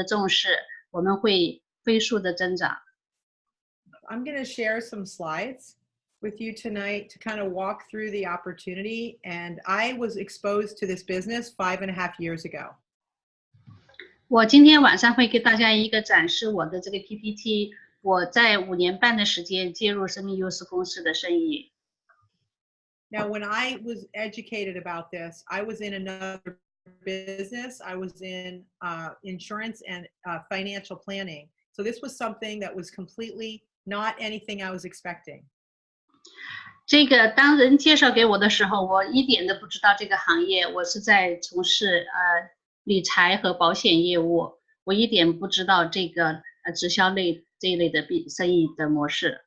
重视，我们会飞速的增长。I'm going to share some slides with you tonight to kind of walk through the opportunity. And I was exposed to this business 5.5 years ago. 我今天晚上会给大家一个展示我的这个 PPT。我在5年半的时间介入生命优势公司的生意。Now, when I was educated about this, I was in another business. I was in insurance and financial planning. So this was something that was completely not anything I was expecting. 这个当人介绍给我的时候，我一点都不知道这个行业。我是在从事理财和保险业务，我一点不知道这个直销类这一类的生意的模式。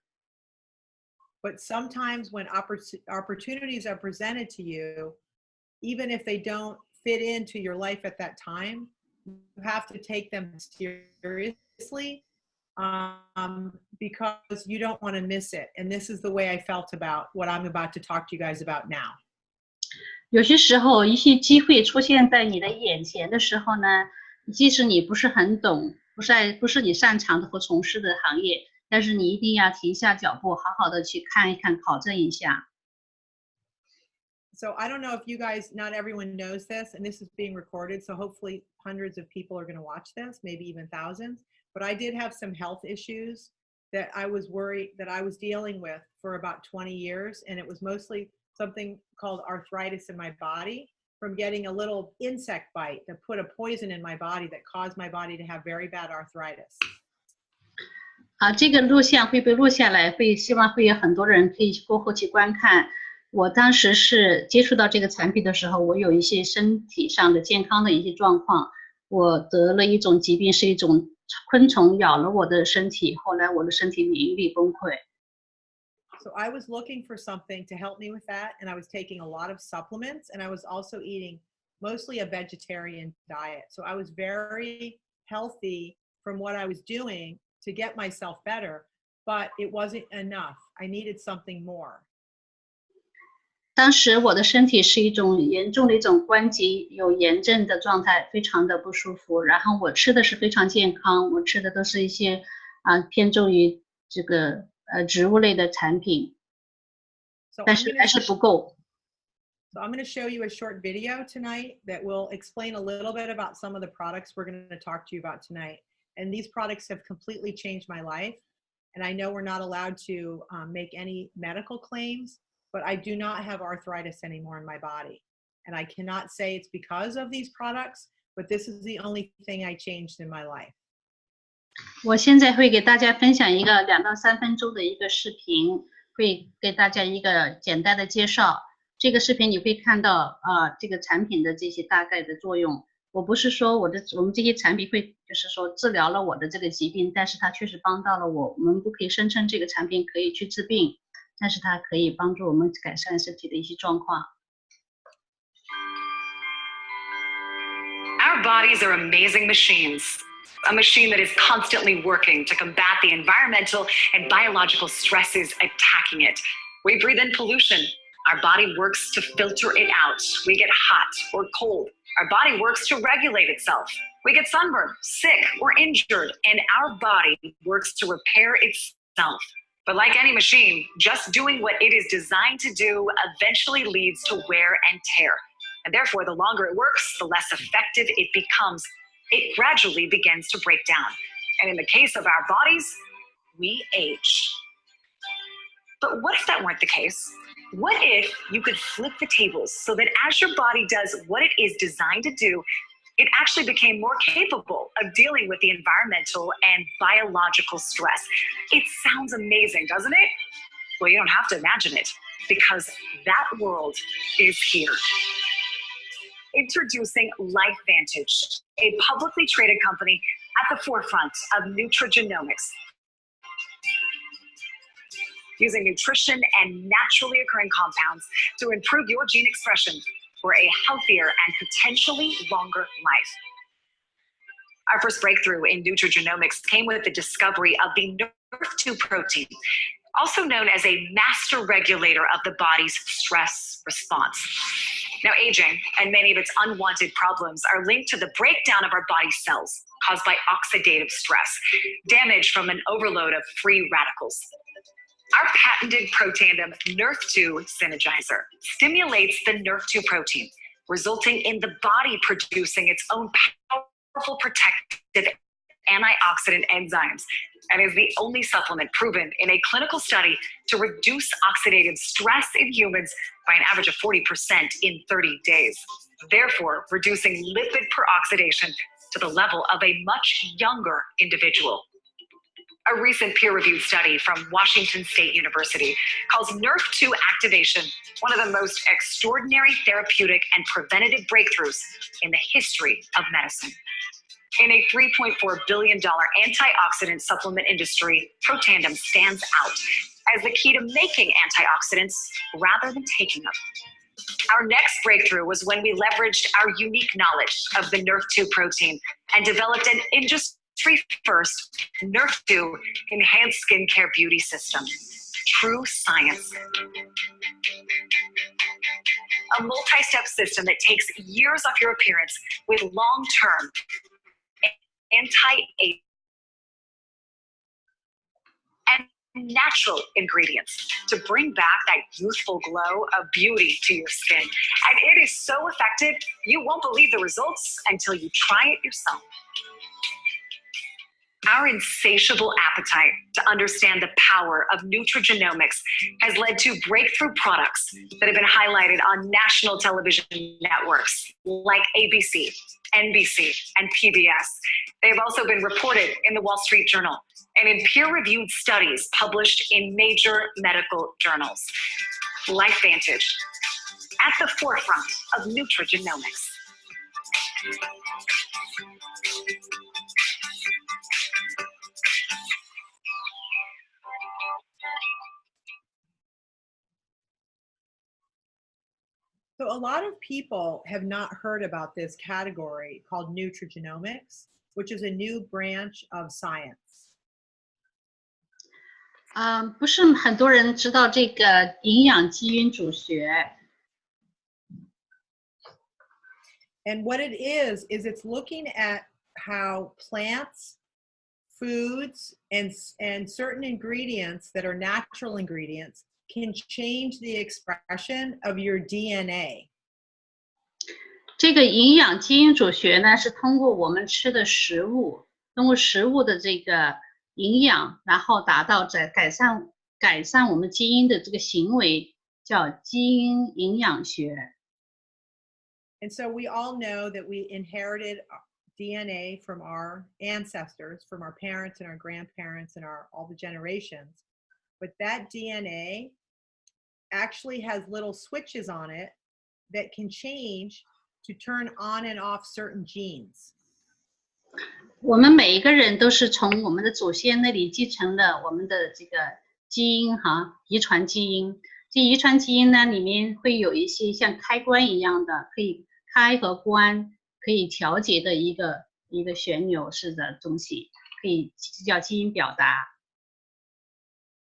But sometimes when opportunities are presented to you, even if they don't fit into your life at that time, you have to take them seriously because you don't want to miss it. And this is the way I felt about what I'm about to talk to you guys about now. 有些时候，一些机会出现在你的眼前的时候呢，即使你不是很懂，不是你擅长的或从事的行业，但是你一定要停下脚步，好好的去看一看，考证一下。So I don't know if you guys, not everyone knows this, and this is being recorded, so hopefully hundreds of people are going to watch this, maybe even thousands. But I did have some health issues that I was worried that I was dealing with for about 20 years, and it was mostly something called arthritis in my body from getting a little insect bite that put a poison in my body that caused my body to have very bad arthritis. 这个录像会被录下来，希望会有很多人可以过后去观看。我当时是接触到这个产品的时候，我有一些身体上的健康的一些状况，我得了一种疾病，是一种昆虫咬了我的身体，后来我的身体免疫力崩溃。So I was looking for something to help me with that, and I was taking a lot of supplements, and I was also eating mostly a vegetarian diet. So I was very healthy from what I was doing to get myself better, but it wasn't enough. I needed something more. 当时我的身体是一种严重的一种关节有炎症的状态，非常的不舒服。然后我吃的是非常健康，我吃的都是一些偏重于这个植物类的产品，但是还是不够。So I'm going to show you a short video tonight that will explain a little bit about some of the products we're going to talk to you about tonight. And these products have completely changed my life. And I know we're not allowed to make any medical claims, but I do not have arthritis anymore in my body. And I cannot say it's because of these products, but this is the only thing I changed in my life. 我现在会给大家分享一个2到3分钟的一个视频，会给大家一个简单的介绍。这个视频你会看到这个产品的这些大概的作用。我不是说我们这些产品会就是说治疗了我的这个疾病，但是它确实帮到了我。我们不可以声称这个产品可以去治病，但是它可以帮助我们改善身体的一些状况。Our bodies are amazing machines. A machine that is constantly working to combat the environmental and biological stresses attacking it. We breathe in pollution. Our body works to filter it out. We get hot or cold. Our body works to regulate itself. We get sunburned, sick, or injured, and our body works to repair itself. But like any machine, just doing what it is designed to do eventually leads to wear and tear. And therefore, the longer it works, the less effective it becomes. It gradually begins to break down. And in the case of our bodies, we age. But what if that weren't the case? What if you could flip the tables so that as your body does what it is designed to do, it actually became more capable of dealing with the environmental and biological stress? It sounds amazing, doesn't it? Well, you don't have to imagine it, because that world is here. Introducing LifeVantage, a publicly traded company at the forefront of Nutrigenomics. Using nutrition and naturally occurring compounds to improve your gene expression for a healthier and potentially longer life. Our first breakthrough in Nutrigenomics came with the discovery of the NRF2 protein, also known as a master regulator of the body's stress response. Now, aging and many of its unwanted problems are linked to the breakdown of our body cells caused by oxidative stress, damage from an overload of free radicals. Our patented Protandem NRF2 synergizer stimulates the NRF2 protein, resulting in the body producing its own powerful protective antioxidant enzymes, and is the only supplement proven in a clinical study to reduce oxidative stress in humans by an average of 40% in 30 days, therefore reducing lipid peroxidation to the level of a much younger individual. A recent peer-reviewed study from Washington State University calls NRF2 activation one of the most extraordinary therapeutic and preventative breakthroughs in the history of medicine. In a $3.4 billion antioxidant supplement industry, Protandem stands out as the key to making antioxidants rather than taking them. Our next breakthrough was when we leveraged our unique knowledge of the NRF2 protein and developed an industry-first NRF2 enhanced skincare beauty system. True science. A multi-step system that takes years off your appearance with long-term anti-aging and natural ingredients to bring back that youthful glow of beauty to your skin. And it is so effective, you won't believe the results until you try it yourself. Our insatiable appetite to understand the power of Nutrigenomics has led to breakthrough products that have been highlighted on national television networks like ABC, NBC, and PBS. They have also been reported in the Wall Street Journal and in peer-reviewed studies published in major medical journals. LifeVantage, at the forefront of Nutrigenomics. So a lot of people have not heard about this category called Nutrigenomics, which is a new branch of science. 不是很多人知道这个营养基因组学。 And what it is it's looking at how plants, foods, and certain ingredients that are natural ingredients can change the expression of your DNA. 这个营养基因组学呢，是通过我们吃的食物，通过食物的这个营养，然后达到改善我们基因的这个行为，叫基因营养学。 And so we all know that we inherited DNA from our ancestors, from our parents and our grandparents and all the generations. But that DNA actually has little switches on it that can change to turn on and off certain genes. 我们每一个人都是从我们的祖先那里继承了我们的这个基因遗传基因。这遗传基因呢，里面会有一些像开关一样的，可以开和关，可以调节的一个旋钮式的东西，可以叫基因表达。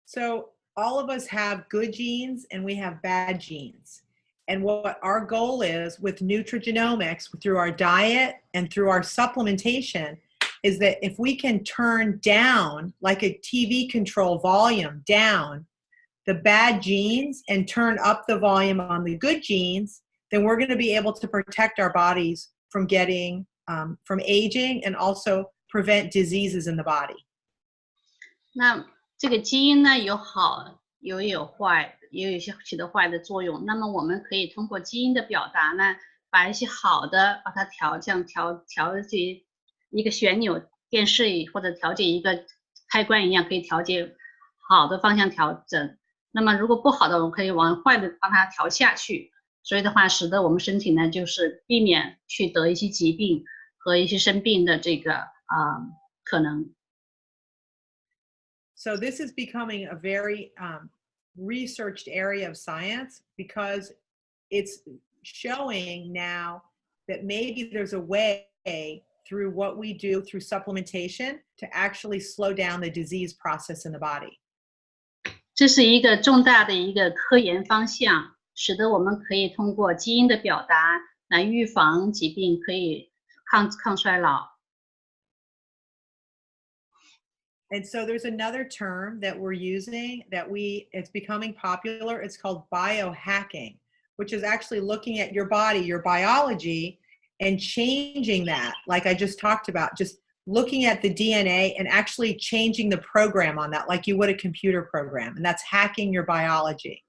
So all of us have good genes and we have bad genes. And what our goal is with Nutrigenomics, through our diet and through our supplementation, is that if we can turn down, like a TV control volume down, the bad genes and turn up the volume on the good genes, then we're going to be able to protect our bodies from getting, from aging, and also prevent diseases in the body. 那这个基因呢，有好有坏，也有一些起的坏的作用。那么我们可以通过基因的表达呢，把一些好的把它调节一个旋钮电视或者调节一个开关一样，可以调节好的方向调整。那么如果不好的，我们可以往坏的帮它调下去。所以的话，使得我们身体呢，就是避免去得一些疾病和一些生病的这个可能。 So this is becoming a very researched area of science, because it's showing now that maybe there's a way through what we do through supplementation to actually slow down the disease process in the body. 这是一个重大的一个科研方向，使得我们可以通过基因的表达来预防疾病，可以抗衰老。And so there's another term that we're using that it's becoming popular. It's called biohacking, which is actually looking at your body, your biology, and changing that, like I just talked about, just looking at the DNA and actually changing the program on that, like you would a computer program, and that's hacking your biology.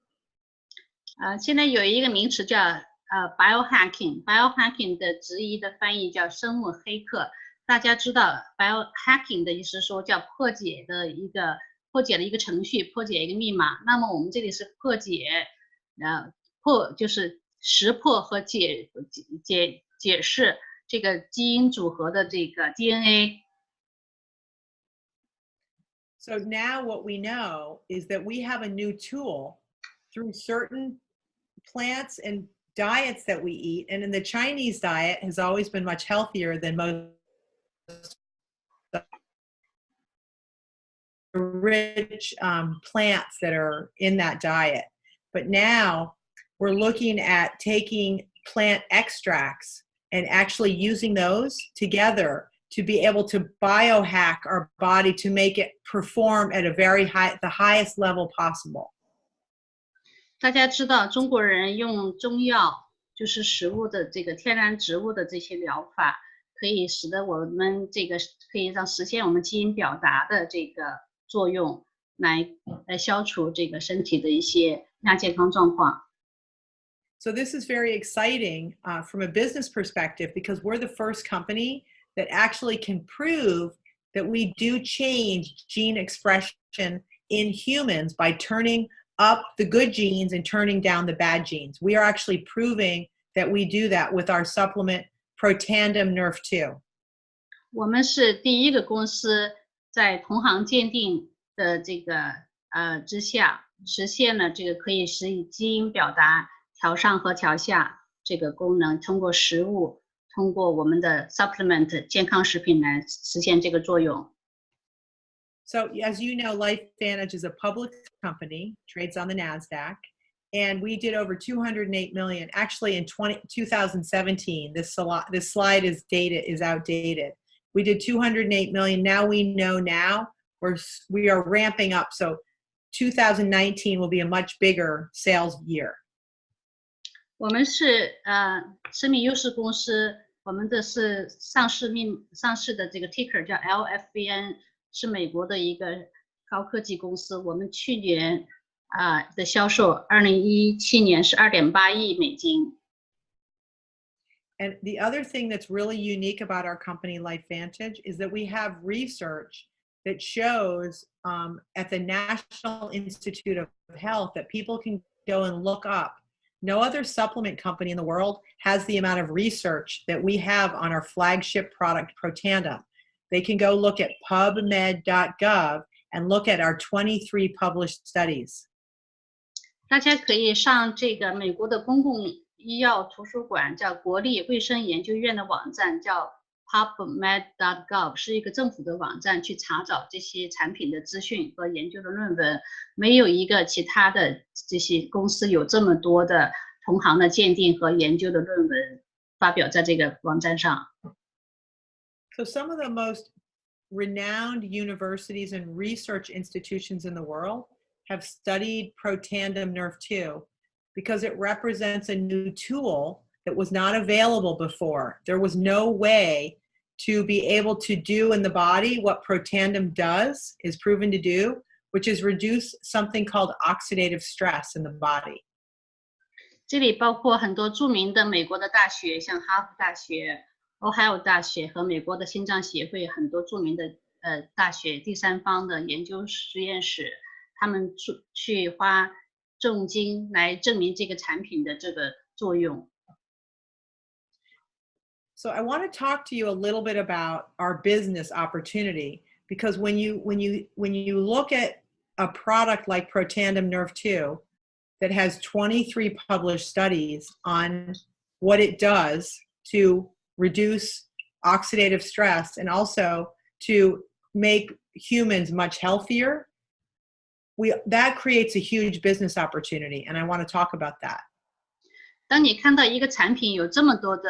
现在有一个名词叫biohacking 的直译的翻译叫生物黑客。大家知道 biohacking 的意思说叫破解的一个程序，破解一个密码。那么我们这里是破解，就是识破和解释这个基因组合的这个 DNA。 So now what we know is that we have a new tool through certain plants and diets that we eat, and in the Chinese diet has always been much healthier than most rich plants that are in that diet. But now we're looking at taking plant extracts and actually using those together to be able to biohack our body to make it perform at the highest level possible. 大家知道中国人用中药，就是食物的这个天然植物的这些疗法，可以使得我们这个可以实现我们基因表达的这个作用，来消除这个身体的一些亚健康状况。 So this is very exciting from a business perspective, because we're the first company that actually can prove that we do change gene expression in humans by turning up the good genes and turning down the bad genes. We are actually proving that we do that with our supplement Protandim Nerf 2. 我们是第一个公司在同行鉴定的这个之下，实现了这个可以使基因表达调上和调下这个功能，通过食物，通过我们的 supplement 健康食品来实现这个作用。 So as you know, LifeVantage is a public company, trades on the NASDAQ, and we did over 208 million. Actually, in 2017, this slide is outdated. We did 208 million. Now we know we are ramping up. So 2019 will be a much bigger sales year. 我们是生命优势公司，我们的是上市的这个 ticker 叫 LFVN， 是美国的一个高科技公司。我们去年的销售，2017年是2.8亿美金。 And the other thing that's really unique about our company, LifeVantage, is that we have research that shows at the National Institute of Health that people can go and look up. No other supplement company in the world has the amount of research that we have on our flagship product, Protandim. They can go look at pubmed.gov and look at our 23 published studies. 大家可以上这个美国的公共医药图书馆，叫国立卫生研究院的网站，叫 pubmed.gov， 是一个政府的网站，去查找这些产品的资讯和研究的论文。没有一个其他的这些公司有这么多的同行的鉴定和研究的论文发表在这个网站上。 So some of the most renowned universities and research institutions in the world have studied Protandim Nerf 2 because it represents a new tool that was not available before. There was no way to be able to do in the body what Protandim is proven to do, which is reduce something called oxidative stress in the body. 这里包括很多著名的美国的大学，像哈佛大学、Ohio 大学和美国的心脏协会，很多著名的大学第三方的研究实验室，他们去花重金来证明这个产品的这个作用。 So I want to talk to you a little bit about our business opportunity, because when you look at a product like Protandim Nerf 2 that has 23 published studies on what it does to reduce oxidative stress and also to make humans much healthier, that creates a huge business opportunity, and I want to talk about that. 当你看到一个产品有这么多的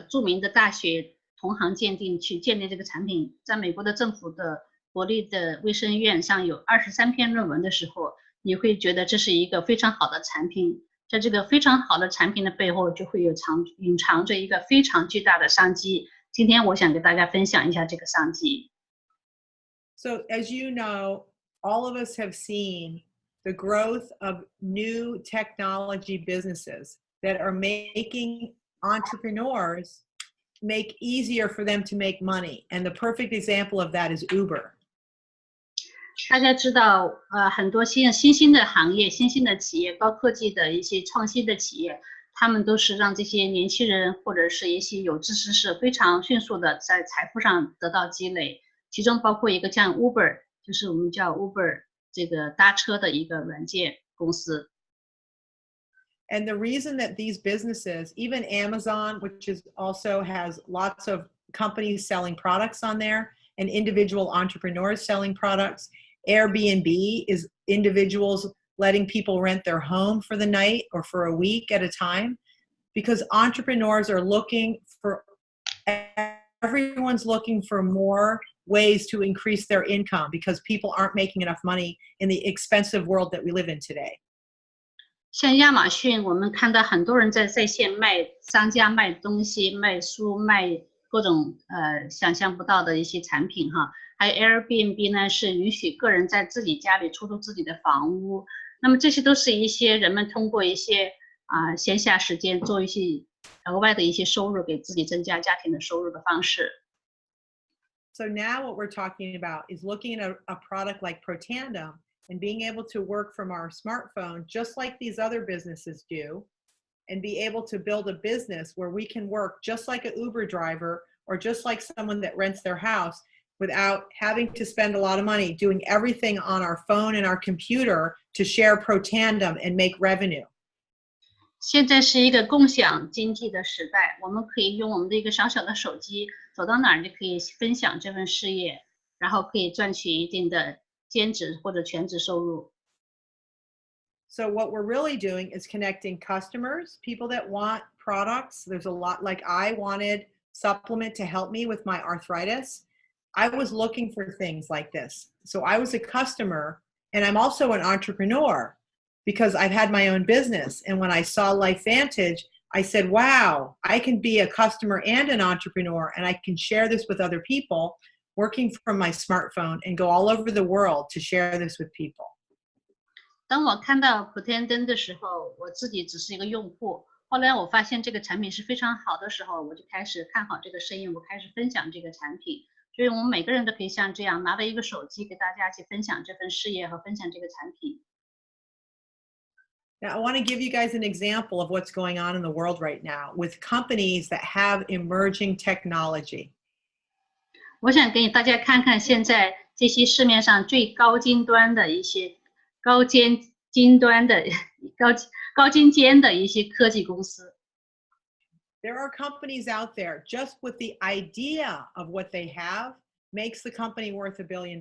著名的大学同行鉴定去鉴定这个产品，在美国的政府的国立的卫生院上有23篇论文的时候，你会觉得这是一个非常好的产品。在这个非常好的产品的背后，就会有隐藏着一个非常巨大的商机。今天我想给大家分享一下这个商机。So as you know, all of us have seen the growth of new technology businesses that are making entrepreneurs make easier for them to make money. And the perfect example of that is Uber. 大家知道，很多新兴的行业、新兴的企业、高科技的一些创新的企业，他们都是让这些年轻人或者是一些有志之士非常迅速的在财富上得到积累。其中包括一个像 Uber， 就是我们叫 Uber 这个搭车的一个软件公司。And the reason that these businesses, even Amazon, which also has lots of companies selling products on there, and individual entrepreneurs selling products. Airbnb is individuals letting people rent their home for the night or for a week at a time, because entrepreneurs are looking for, everyone's looking for more ways to increase their income because people aren't making enough money in the expensive world that we live in today. 像亚马逊，我们看到很多人在线卖，商家卖东西、卖书、卖各种想象不到的一些产品哈。还有 Airbnb 呢，是允许个人在自己家里出租自己的房屋。那么这些都是一些人们通过一些闲暇时间做一些额外的一些收入，给自己增加家庭的收入的方式。So now what we're talking about is looking at a product like Protandem and being able to work from our smartphone just like these other businesses do, and be able to build a business where we can work just like an Uber driver or just like someone that rents their house without having to spend a lot of money doing everything on our phone and our computer to share Protandem and make revenue. 现在是一个共享经济的时代，我们可以用我们的一个小小的手机，走到哪儿就可以分享这份事业，然后可以赚取一定的兼职或者全职收入。So what we're really doing is connecting customers, people that want products. There's a lot, like I wanted supplement to help me with my arthritis. I was looking for things like this. So I was a customer, and I'm also an entrepreneur because I've had my own business. And when I saw LifeVantage, I said, wow, I can be a customer and an entrepreneur, and I can share this with other people working from my smartphone and go all over the world to share this with people. 当我看到普天灯的时候，我自己只是一个用户。后来我发现这个产品是非常好的时候，我就开始看好这个生意，我开始分享这个产品。所以我们每个人都可以像这样拿着一个手机，给大家去分享这份事业和分享这个产品。Now, I want to give you guys an example of what's going on in the world right now with companies that have emerging technology. 我想给大家看看现在这些市面上最高精尖的一些高精尖的一些科技公司。There are companies out there just with the idea of what they have makes the company worth $1 billion.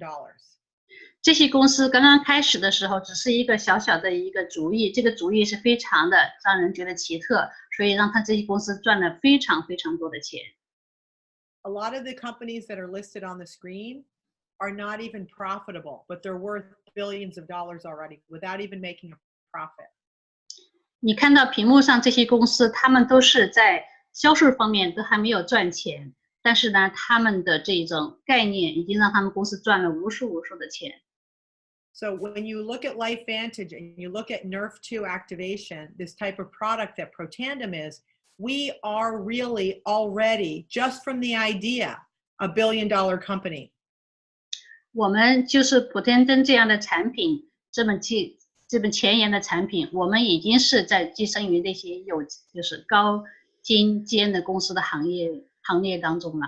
这些公司刚刚开始的时候，只是一个小小的一个主意，这个主意是非常的让人觉得奇特，所以让这些公司赚了非常非常多的钱。A lot of the companies that are listed on the screen are not even profitable, but they're worth billions of dollars already without even making a profit. 你看到屏幕上这些公司，他们都是在销售方面都还没有赚钱，但是呢，他们的这种概念已经让他们公司赚了无数的钱。So when you look at LifeVantage and you look at NERF2 activation, this type of product that Protandem is, we are really already, just from the idea, $1 billion company. 我们就是普天灯这样的产品，这么前沿的产品，我们已经是在跻身于那些就是高精尖的公司的行列当中了。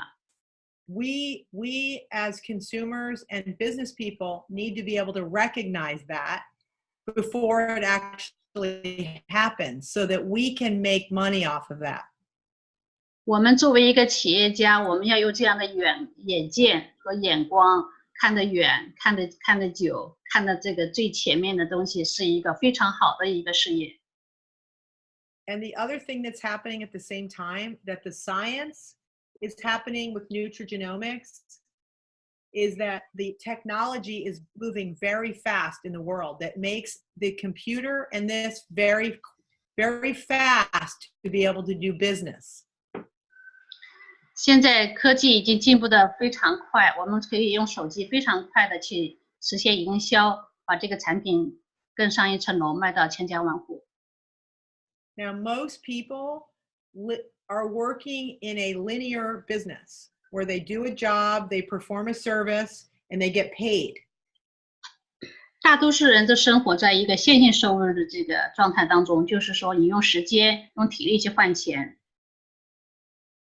We as consumers and business people need to be able to recognize that before it actually happens so that we can make money off of that. 我们作为一个企业家，我们要有这样的眼见和眼光，看得远，看得久，看得这个最前面的东西，是一个非常好的一个事业。And the other thing that's happening at the same time, that the science is happening with Nutrigenomics, is that the technology is moving very fast in the world that makes the computer and this very, very fast to be able to do business. 现在科技已经进步的非常快，我们可以用手机非常快的去实现营销，把这个产品更上一层楼，卖到千家万户。Now, most people are working in a linear business where they do a job, they perform a service, and they get paid. 大多数人都生活在一个线性收入的这个状态当中，就是说你用时间、用体力去换钱。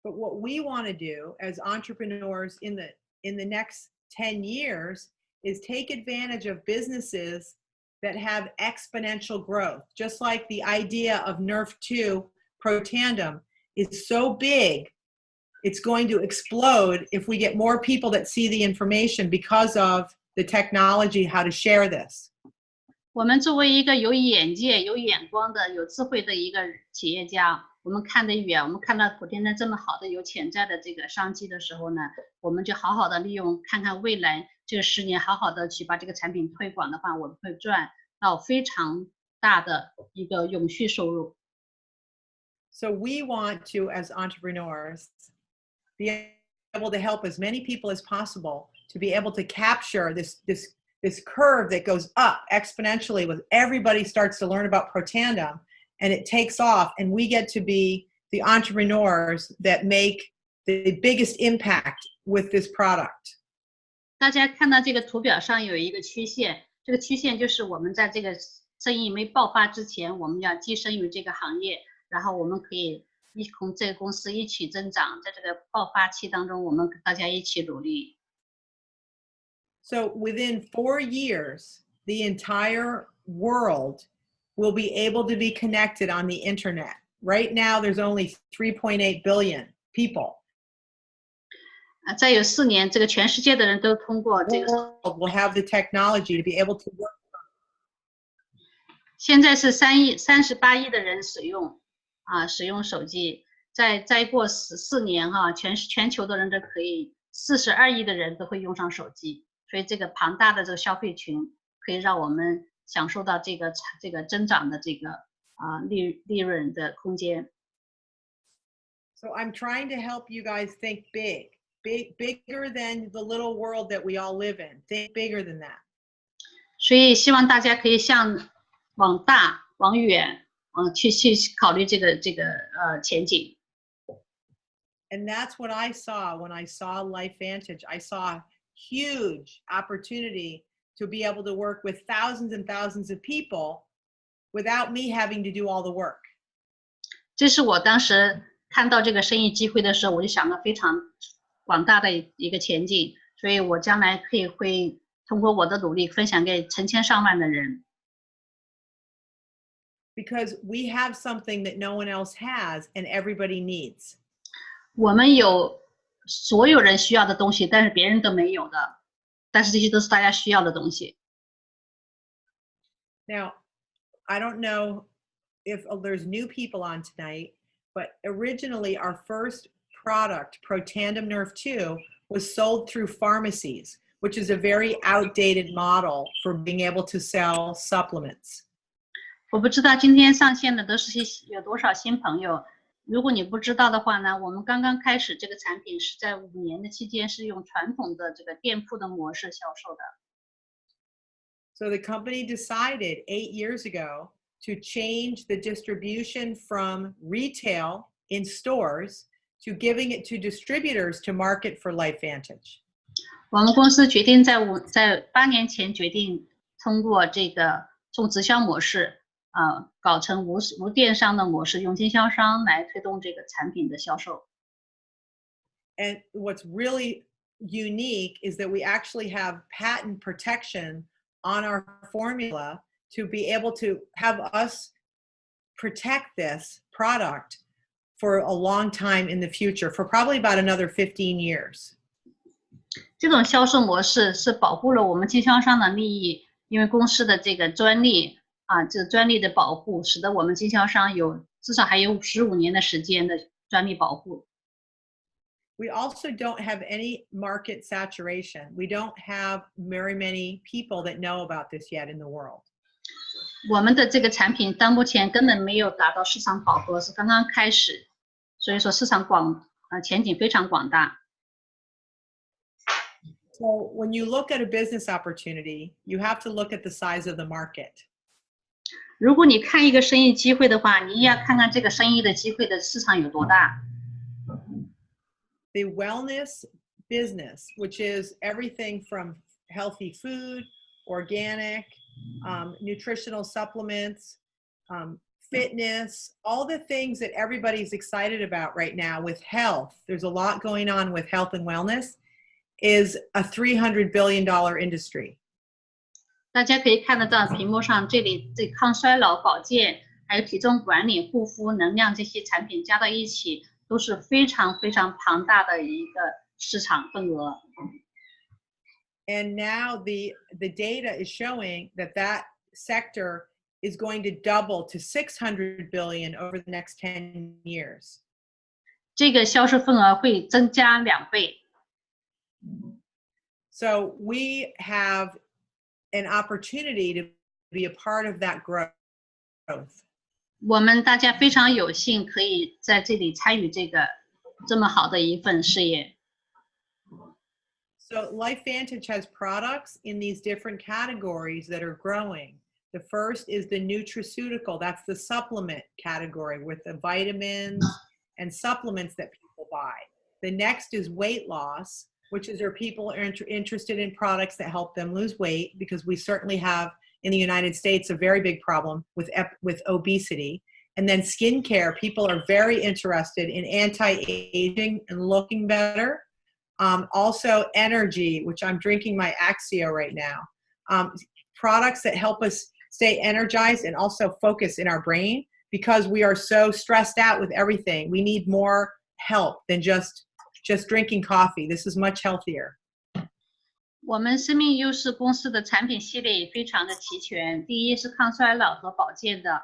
But what we want to do as entrepreneurs in the next 10 years is take advantage of businesses that have exponential growth. Just like the idea of Nerf2 Protandem is so big, it's going to explode if we get more people that see the information because of the technology, how to share this. 我们作为一个有眼界、有眼光的、有智慧的一个企业家，我们看得远，我们看到普天的这么好的有潜在的这个商机的时候呢，我们就好好的利用，看看未来这10年，好好的去把这个产品推广的话，我们会赚到非常大的一个永续收入。So we want to, as entrepreneurs, be able to help as many people as possible to be able to capture this curve that goes up exponentially with everybody starts to learn about Protandem and it takes off and we get to be the entrepreneurs that make the biggest impact with this product. 大家看到这个图表上有一个曲线，这个曲线就是我们在这个生意没爆发之前，我们要跻身于这个行业，然后我们可以同这个公司一起增长，在这个爆发期当中，我们大家一起努力。So within 4 years, the entire world will be able to be connected on the internet. Right now, there's only 3.8 billion people. 再有4年，这个全世界的人都通过这个 will have the technology to be able to work. 现在是38亿的人使用手机，再过14年全球的人都可以，42亿的人都会用上手机，所以这个庞大的这个消费群可以让我们享受到这个增长的这个利润的空间。So I'm trying to help you guys think bigger than the little world that we all live in. Think bigger than that. 所以希望大家可以往大往远去考虑这个前景。And that's what I saw when I saw LifeVantage. I saw huge opportunity to be able to work with thousands and thousands of people without me having to do all the work. 这是我当时看到这个生意机会的时候，我就想到非常广大的一个前景，所以我将来会通过我的努力分享给成千上万的人。Because we have something that no one else has and everybody needs. 我们有所有人需要的东西，但是别人都没有的，但是这些都是大家需要的东西。Now, I don't know if there's new people on tonight, but originally our first product, Protandem Nerf2, was sold through pharmacies, which is a very outdated model for being able to sell supplements. 我不知道今天上线的都是有多少新朋友。如果你不知道的话呢，我们刚刚开始这个产品是在5年的期间是用传统的这个店铺的模式销售的。So the company decided 8 years ago to change the distribution from retail in stores to giving it to distributors to market for LifeVantage. 我们公司决定在8年前决定通过这个从直销模式搞成无电商的模式，用经销商来推动这个产品的销售。And what's really unique is that we actually have patent protection on our formula to be able to have us protect this product for a long time in the future, for probably about another 15 years. 这种销售模式是保护了我们经销商的利益，因为公司的这个专利这个专利的保护，使得我们经销商有至少还有15年的时间的专利保护。We also don't have any market saturation. We don't have very many people that know about this yet in the world. 我们的这个产品到目前根本没有达到市场饱和，是刚刚开始，所以说市场前景非常广大。So when you look at a business opportunity, you have to look at the size of the market. 如果你看一个生意机会的话，你也要看看这个生意的机会的市场有多大。The wellness business, which is everything from healthy food, organic, nutritional supplements, fitness, all the things that everybody's excited about right now with health. There's a lot going on with health and wellness. Is a $300 billion industry. 大家可以看得到屏幕上这里这抗衰老、保健，还有体重管理、护肤、能量这些产品加到一起，都是非常非常庞大的一个市场份额。And now the data is showing that sector is going to double to $600 billion over the next 10 years. 这个销售份额会增加2倍。So we have an opportunity to be a part of that growth. 我们大家非常有幸可以在这里参与这么好的一份事业。So LifeVantage has products in these different categories that are growing. The first is the nutraceutical. That's the supplement category with the vitamins and supplements that people buy. The next is weight loss, which is where people are interested in products that help them lose weight, because we certainly have in the United States a very big problem with obesity. And then skincare, people are very interested in anti-aging and looking better. Also energy, which I'm drinking my Axio right now. Products that help us stay energized and also focus in our brain, because we are so stressed out with everything. We need more help than just drinking coffee. This is much healthier. 我们生命优势公司的产品系列也非常的齐全。第一是抗衰老和保健的，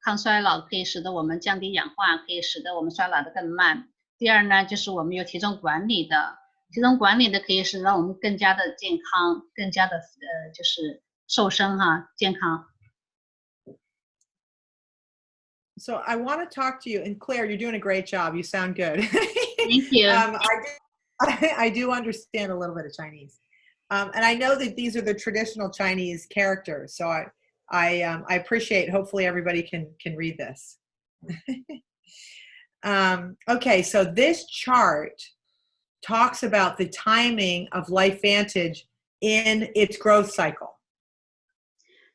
抗衰老可以使得我们降低氧化，可以使得我们衰老的更慢。第二呢，就是我们有体重管理的，体重管理的可以使让我们更加的健康，更加的就是瘦身哈，健康。So I want to talk to you, and Claire, you're doing a great job. You sound good. Thank you. I do understand a little bit of Chinese. And I know that these are the traditional Chinese characters, so I appreciate. Hopefully, everybody can read this. Okay, so this chart talks about the timing of LifeVantage in its growth cycle.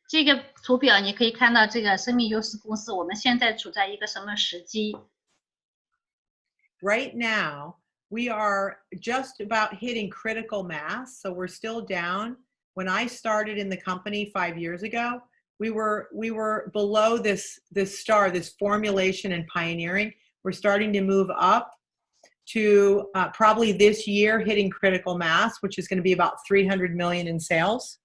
这个图表你可以看到，这个生命优势公司我们现在处在一个什么时机 ？Right now, we are just about hitting critical mass, so we're still down. When I started in the company 5 years ago, we were below this formulation and pioneering. We're starting to move up to probably this year hitting critical mass, which is going to be about 300 million in sales.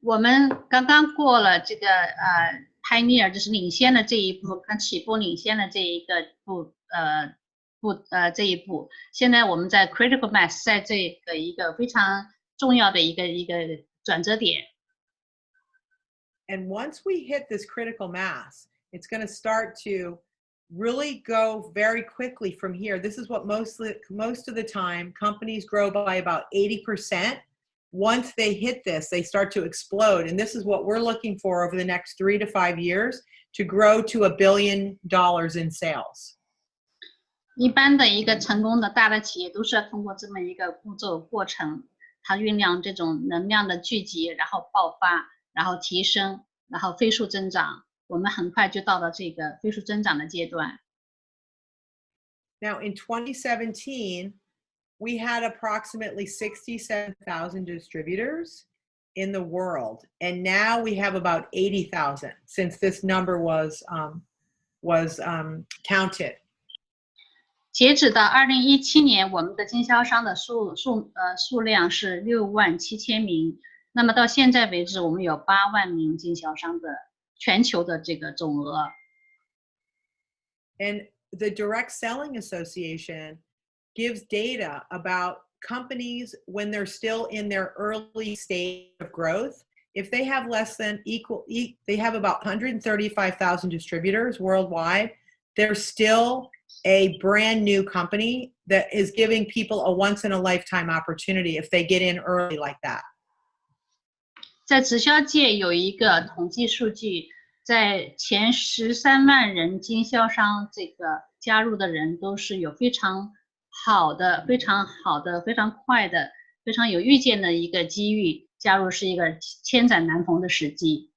我们刚刚过了这个pioneer 就是领先的这一步，跟起步领先的这一个这一步，现在我们在 critical mass 在这个一个非常重要的一个转折点。And once we hit this critical mass, it's going to start to really go very quickly from here. This is what most of the time companies grow by about 80%. Once they hit this, they start to explode. And this is what we're looking for over the next 3 to 5 years to grow to $1 billion in sales. 一般的一个成功的大的企业都是要通过这么一个步骤过程，它酝酿这种能量的聚集，然后爆发，然后提升，然后飞速增长。我们很快就到了这个飞速增长的阶段。Now in 2017, we had approximately 67,000 distributors in the world, and now we have about 80,000 since this number was counted. 截止到2017年，我们的经销商的数量是67000名。那么到现在为止，我们有8万名经销商的全球的这个总额。And the Direct Selling Association gives data about companies when they're still in their early stage of growth. If they have less than they have about 135,000 distributors worldwide, they're still a brand new company that is giving people a once in a lifetime opportunity if they get in early like that. 在直销界有一个统计数据，在前13万人经销商这个加入的人都是有非常好的、非常快的、非常有预见的一个机遇，加入是一个千载难逢的时机。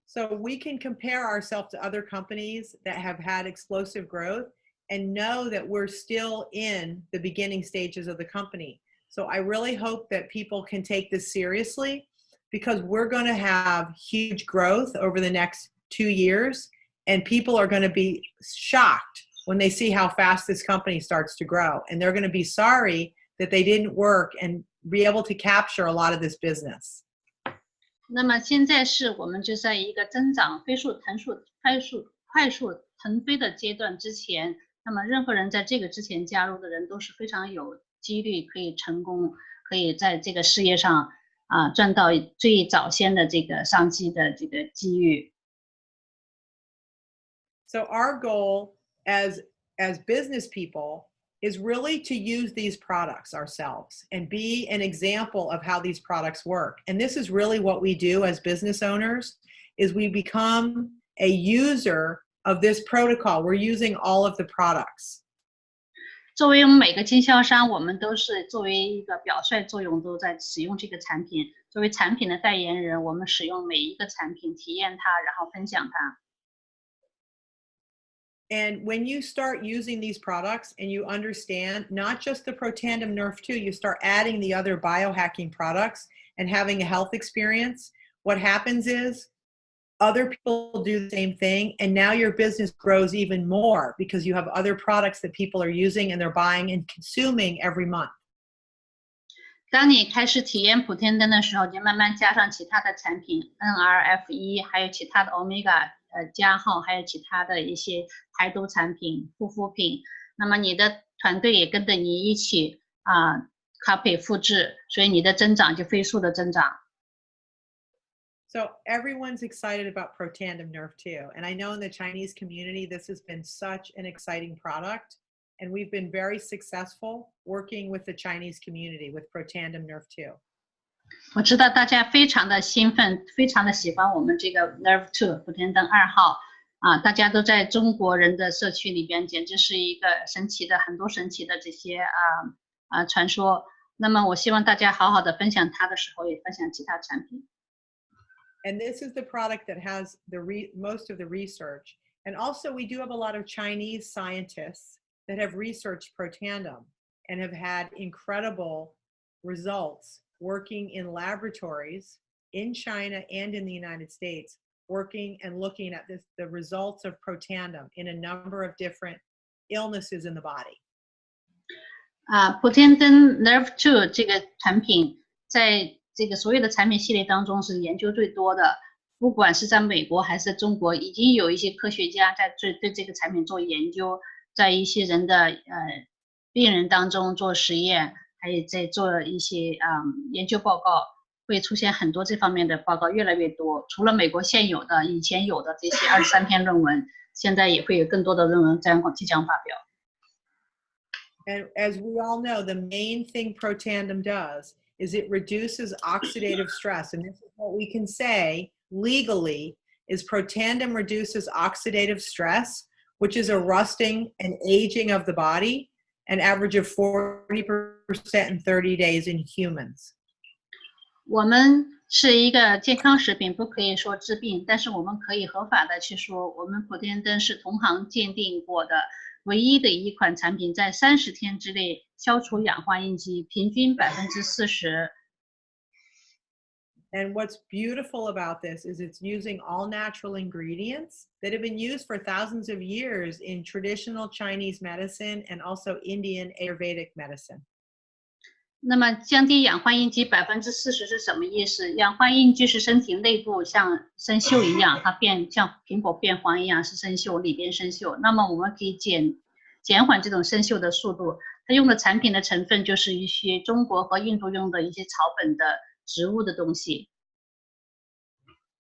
So we can compare ourselves to other companies that have had explosive growth and know that we're still in the beginning stages of the company. So I really hope that people can take this seriously because we're going to have huge growth over the next 2 years, and people are going to be shocked when they see how fast this company starts to grow. And they're going to be sorry that they didn't work and be able to capture a lot of this business. 那么现在是我们就在一个增长快速腾飞的阶段之前，那么任何人在这个之前加入的人都是非常有几率可以成功，可以在这个事业上赚到最早先的这个商机的这个机遇。So our goal as business people is really to use these products ourselves and be an example of how these products work. And this is really what we do as business owners, is we become a user of this protocol. We're using all of the products. 作为我们每个经销商，我们都是作为一个表率作用，都在使用这个产品。作为产品的代言人，我们使用每一个产品，体验它，然后分享它。And when you start using these products and you understand not just the Protandim Nerf 2, you start adding the other biohacking products and having a health experience, what happens is other people do the same thing, and now your business grows even more because you have other products that people are using and they're buying and consuming every month. 当你开始体验普天灯的时候，就慢慢加上其他的产品 NRF1， 还有其他的 Omega 加号，还有其他的一些排毒产品、护肤品。那么你的团队也跟着你一起copy 复制，所以你的增长就飞速的增长。So everyone's excited about Protandim Nerf 2. And I know in the Chinese community, this has been such an exciting product. And we've been very successful working with the Chinese community with Protandim Nerf 2. 我知道大家非常的兴奋，非常的喜欢我们这个 Nerve 2普天灯2号大家都在中国人的社区里边，简直是一个神奇的很多神奇的这些传说。那么我希望大家好好的分享它的时候，也分享其他产品。And this is the product that has most of the research. And also we do have a lot of Chinese scientists that have researched Protandim and have had incredible results working in laboratories in China and in the United States, working and looking at the results of Protandim in a number of different illnesses in the body. 普天灯 Nerve 2这个产品在这个所有的产品系列当中是研究最多的，不管是在美国还是在中国，已经有一些科学家在对这个产品做研究，在一些人的病人当中做实验，还有在做一些研究报告，会出现很多这方面的报告，越来越多。除了美国现有的、以前有的这些23篇论文，现在也会有更多的论文即将发表。And as we all know, the main thing Protandim does is it reduces oxidative stress. And this is what we can say legally is Protandim reduces oxidative stress, which is a rusting and aging of the body, an average of 40% in 30 days in humans. 我们是一个健康食品，不可以说治病，但是我们可以合法的去说，我们普天灯是同行鉴定过的唯一的一款产品，在30天之内消除氧化印记，平均40%。And what's beautiful about this is it's using all natural ingredients that have been used for thousands of years in traditional Chinese medicine and also Indian Ayurvedic medicine. 那么降低氧化应激40%是什么意思？氧化应激是身体内部像生锈一样，它像苹果变黄一样是生锈，里边生锈。那么我们可以减缓这种生锈的速度。它用的产品的成分就是一些中国和印度用的一些草本的植物的东西。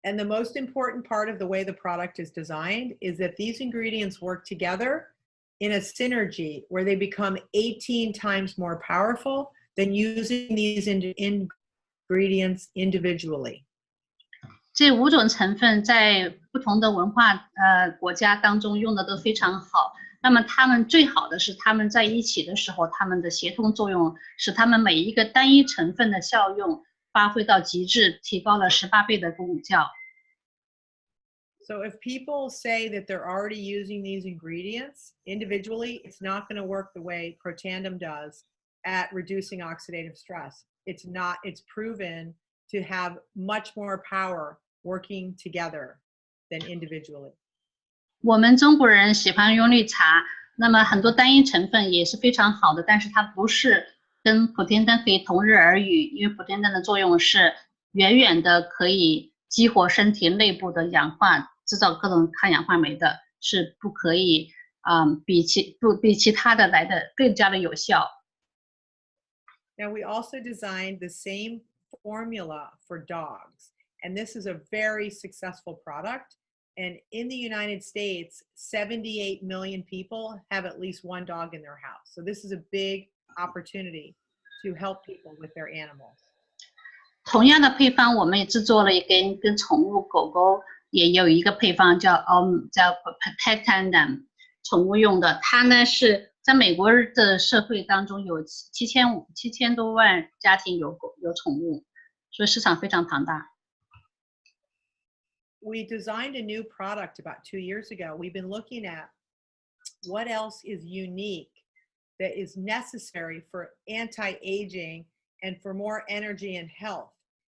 And the most important part of the way the product is designed is that these ingredients work together in a synergy where they become 18 times more powerful than using these ingredients individually. 这5种成分在不同的文化国家当中用的都非常好。那么它们最好的是它们在一起的时候，它们的协同作用使它们每一个单一成分的效用发挥到极致，提高了18倍的功效。So if people say that they're already using these ingredients individually, it's not going to work the way Protandim does at reducing oxidative stress. It's not, it's proven to have much more power working together than individually. 我们中国人喜欢用绿茶，那么很多单一成分也是非常好的，但是它不是跟普天灯可以同日而语，因为普天灯的作用是远远的可以激活身体内部的氧化，制造各种抗氧化酶的，是不可以比其他的来的更加的有效。Now we also designed the same formula for dogs, and this is a very successful product. And in the United States, 78 million people have at least one dog in their house. So this is a big opportunity to help people with their animals. 同样的配方，我们也制作了跟宠物狗狗也有一个配方叫 Protandim， 宠物用的。它呢是在美国的社会当中有7000多万家庭有宠物，所以市场非常庞大。We designed a new product about 2 years ago. We've been looking at what else is unique that is necessary for anti-aging and for more energy and health.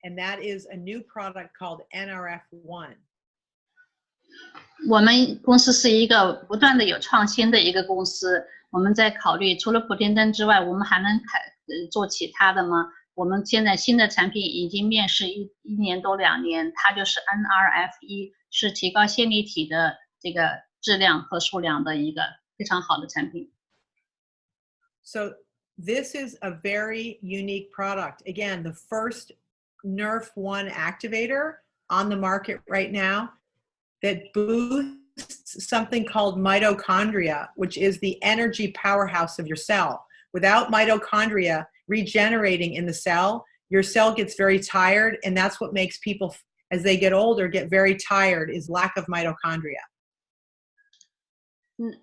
And that is a new product called NRF1. 我们公司是一个不断的有创新的一个公司，我们在考虑除了普天灯之外，我们还能做其他的吗？我们现在新的产品已经面世1年多2年，它就是 NRF1， 是提高线粒体的这个质量和数量的一个非常好的产品。So this is a very unique product. Again, the first NRF1 activator on the market right now that boosts something called mitochondria, which is the energy powerhouse of your cell. Without mitochondria regenerating in the cell, your cell gets very tired, and that's what makes people, as they get older, get very tired, is lack of mitochondria.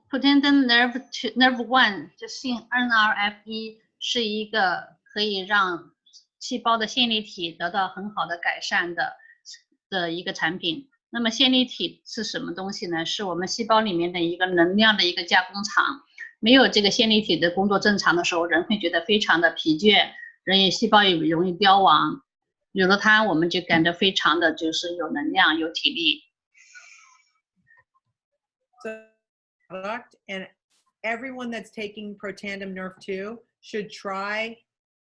普天灯 Nerve1 就是 NRF1 是一个可以让细胞的线粒体得到很好的改善的一个产品。那么线粒体是什么东西呢？是我们细胞里面的一个能量的一个加工厂。没有这个线粒体的工作正常的时候，人会觉得非常的疲倦，细胞也容易凋亡。有了它，我们就感到非常的就是有能量、有体力。Product, and everyone that's taking Protandim Nerf2 should try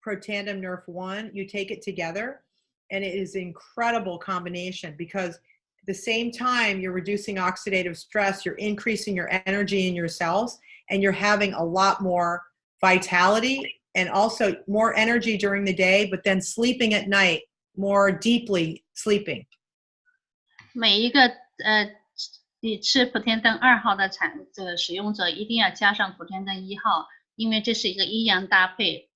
Protandim Nerf1. You take it together, and it is an incredible combination because at the same time you're reducing oxidative stress, you're increasing your energy in your cells, and you're having a lot more vitality and also more energy during the day, but then sleeping at night, more deeply sleeping. 每一个你吃普天灯2号的这个使用者一定要加上普天灯1号，因为这是一个阴阳搭配。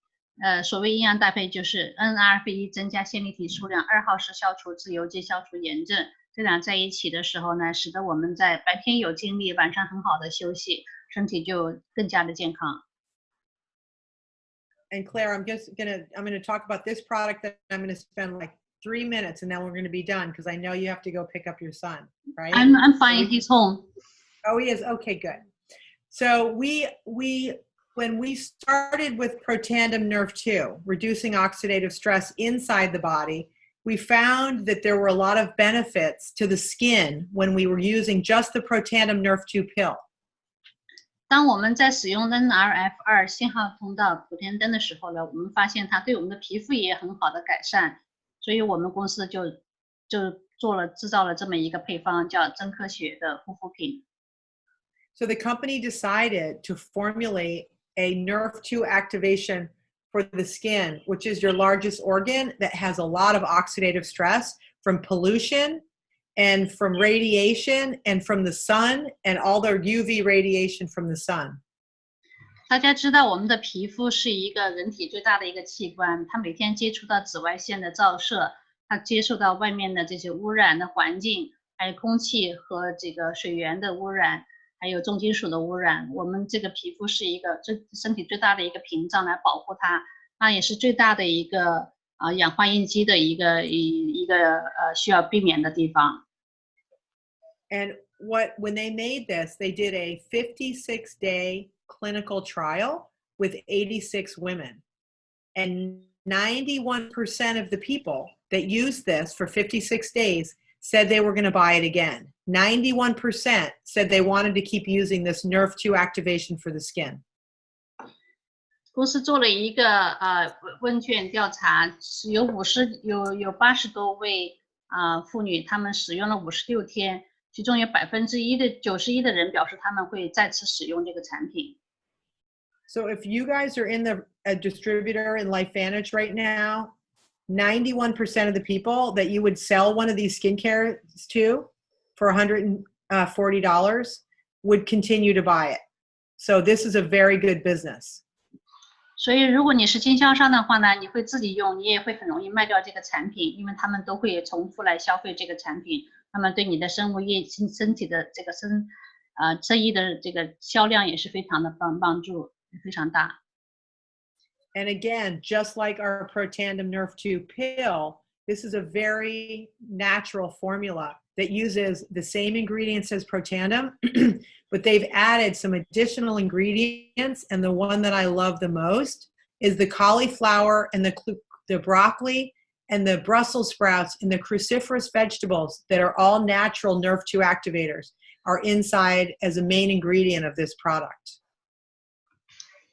所谓阴阳搭配就是 NRF1 增加线粒体数量，2号是消除自由基、消除炎症。这俩在一起的时候呢，使得我们在白天有精力，晚上很好的休息，身体就更加的健康。And Claire, I'm gonna talk about this product that I'm gonna spend like 3 minutes, and then we're gonna be done because I know you have to go pick up your son, right? I'm fine. He's home. Oh, he is. Okay, good. So when we started with Protandim Nerf2, reducing oxidative stress inside the body, we found that there were a lot of benefits to the skin when we were using just the Protandim Nerf2 pill. 当我们在使用 NRF2 信号通道普天灯的时候呢，我们发现它对我们的皮肤也很好的改善，所以我们公司就制造了这么一个配方，叫真科学的护肤品。So the company decided to formulate a NERV2 activation for the skin, which is your largest organ that has a lot of oxidative stress from pollution and from radiation and from the sun and all the UV radiation from the sun. 大家知道我们的皮肤是一个人体最大的一个器官，它每天接触到紫外线的照射，它接受到外面的这些污染的环境，还有空气和这个水源的污染，还有重金属的污染。我们这个皮肤是一个身体最大的一个屏障来保护它，那也是最大的一个氧化应激的一个需要避免的地方。And when they made this, they did a 56-day clinical trial with 86 women. And 91% of the people that used this for 56 days said they were going to buy it again. 91% said they wanted to keep using this NERV2 activation for the skin. 公司做了一个问卷调查，有80多位妇女，她们使用了56天，其中有91%的人表示他们会再次使用这个产品。So if you guys are in a distributor in LifeVantage right now, 91% of the people that you would sell one of these skincare to for $140 would continue to buy it. So this is a very good business. 所以如果你是经销商的话呢，你会自己用，你也会很容易卖掉这个产品，因为他们都会重复来消费这个产品，他们对你的身体的这个生意的这个销量也是非常的帮助，非常大。And again, just like our Protandim Nerve2 pill, this is a very natural formula that uses the same ingredients as Protandim, but they've added some additional ingredients. And the one that I love the most is the cauliflower and the broccoli and the Brussels sprouts and the cruciferous vegetables that are all natural Nerve2 activators are inside as a main ingredient of this product.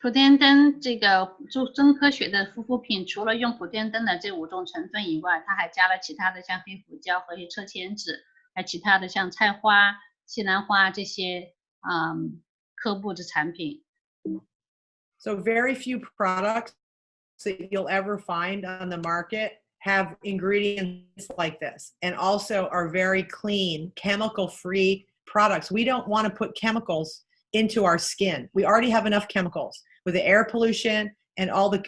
普天灯这个真科学的护肤品，除了用普天灯的这5种成分以外，它还加了其他的像黑胡椒和车前子，还有其他的像菜花、西兰花这些科布的产品。So very few products that you'll ever find on the market have ingredients like this, and also are very clean, chemical-free products. We don't want to put chemicals into our skin. We already have enough chemicals with the air pollution and all the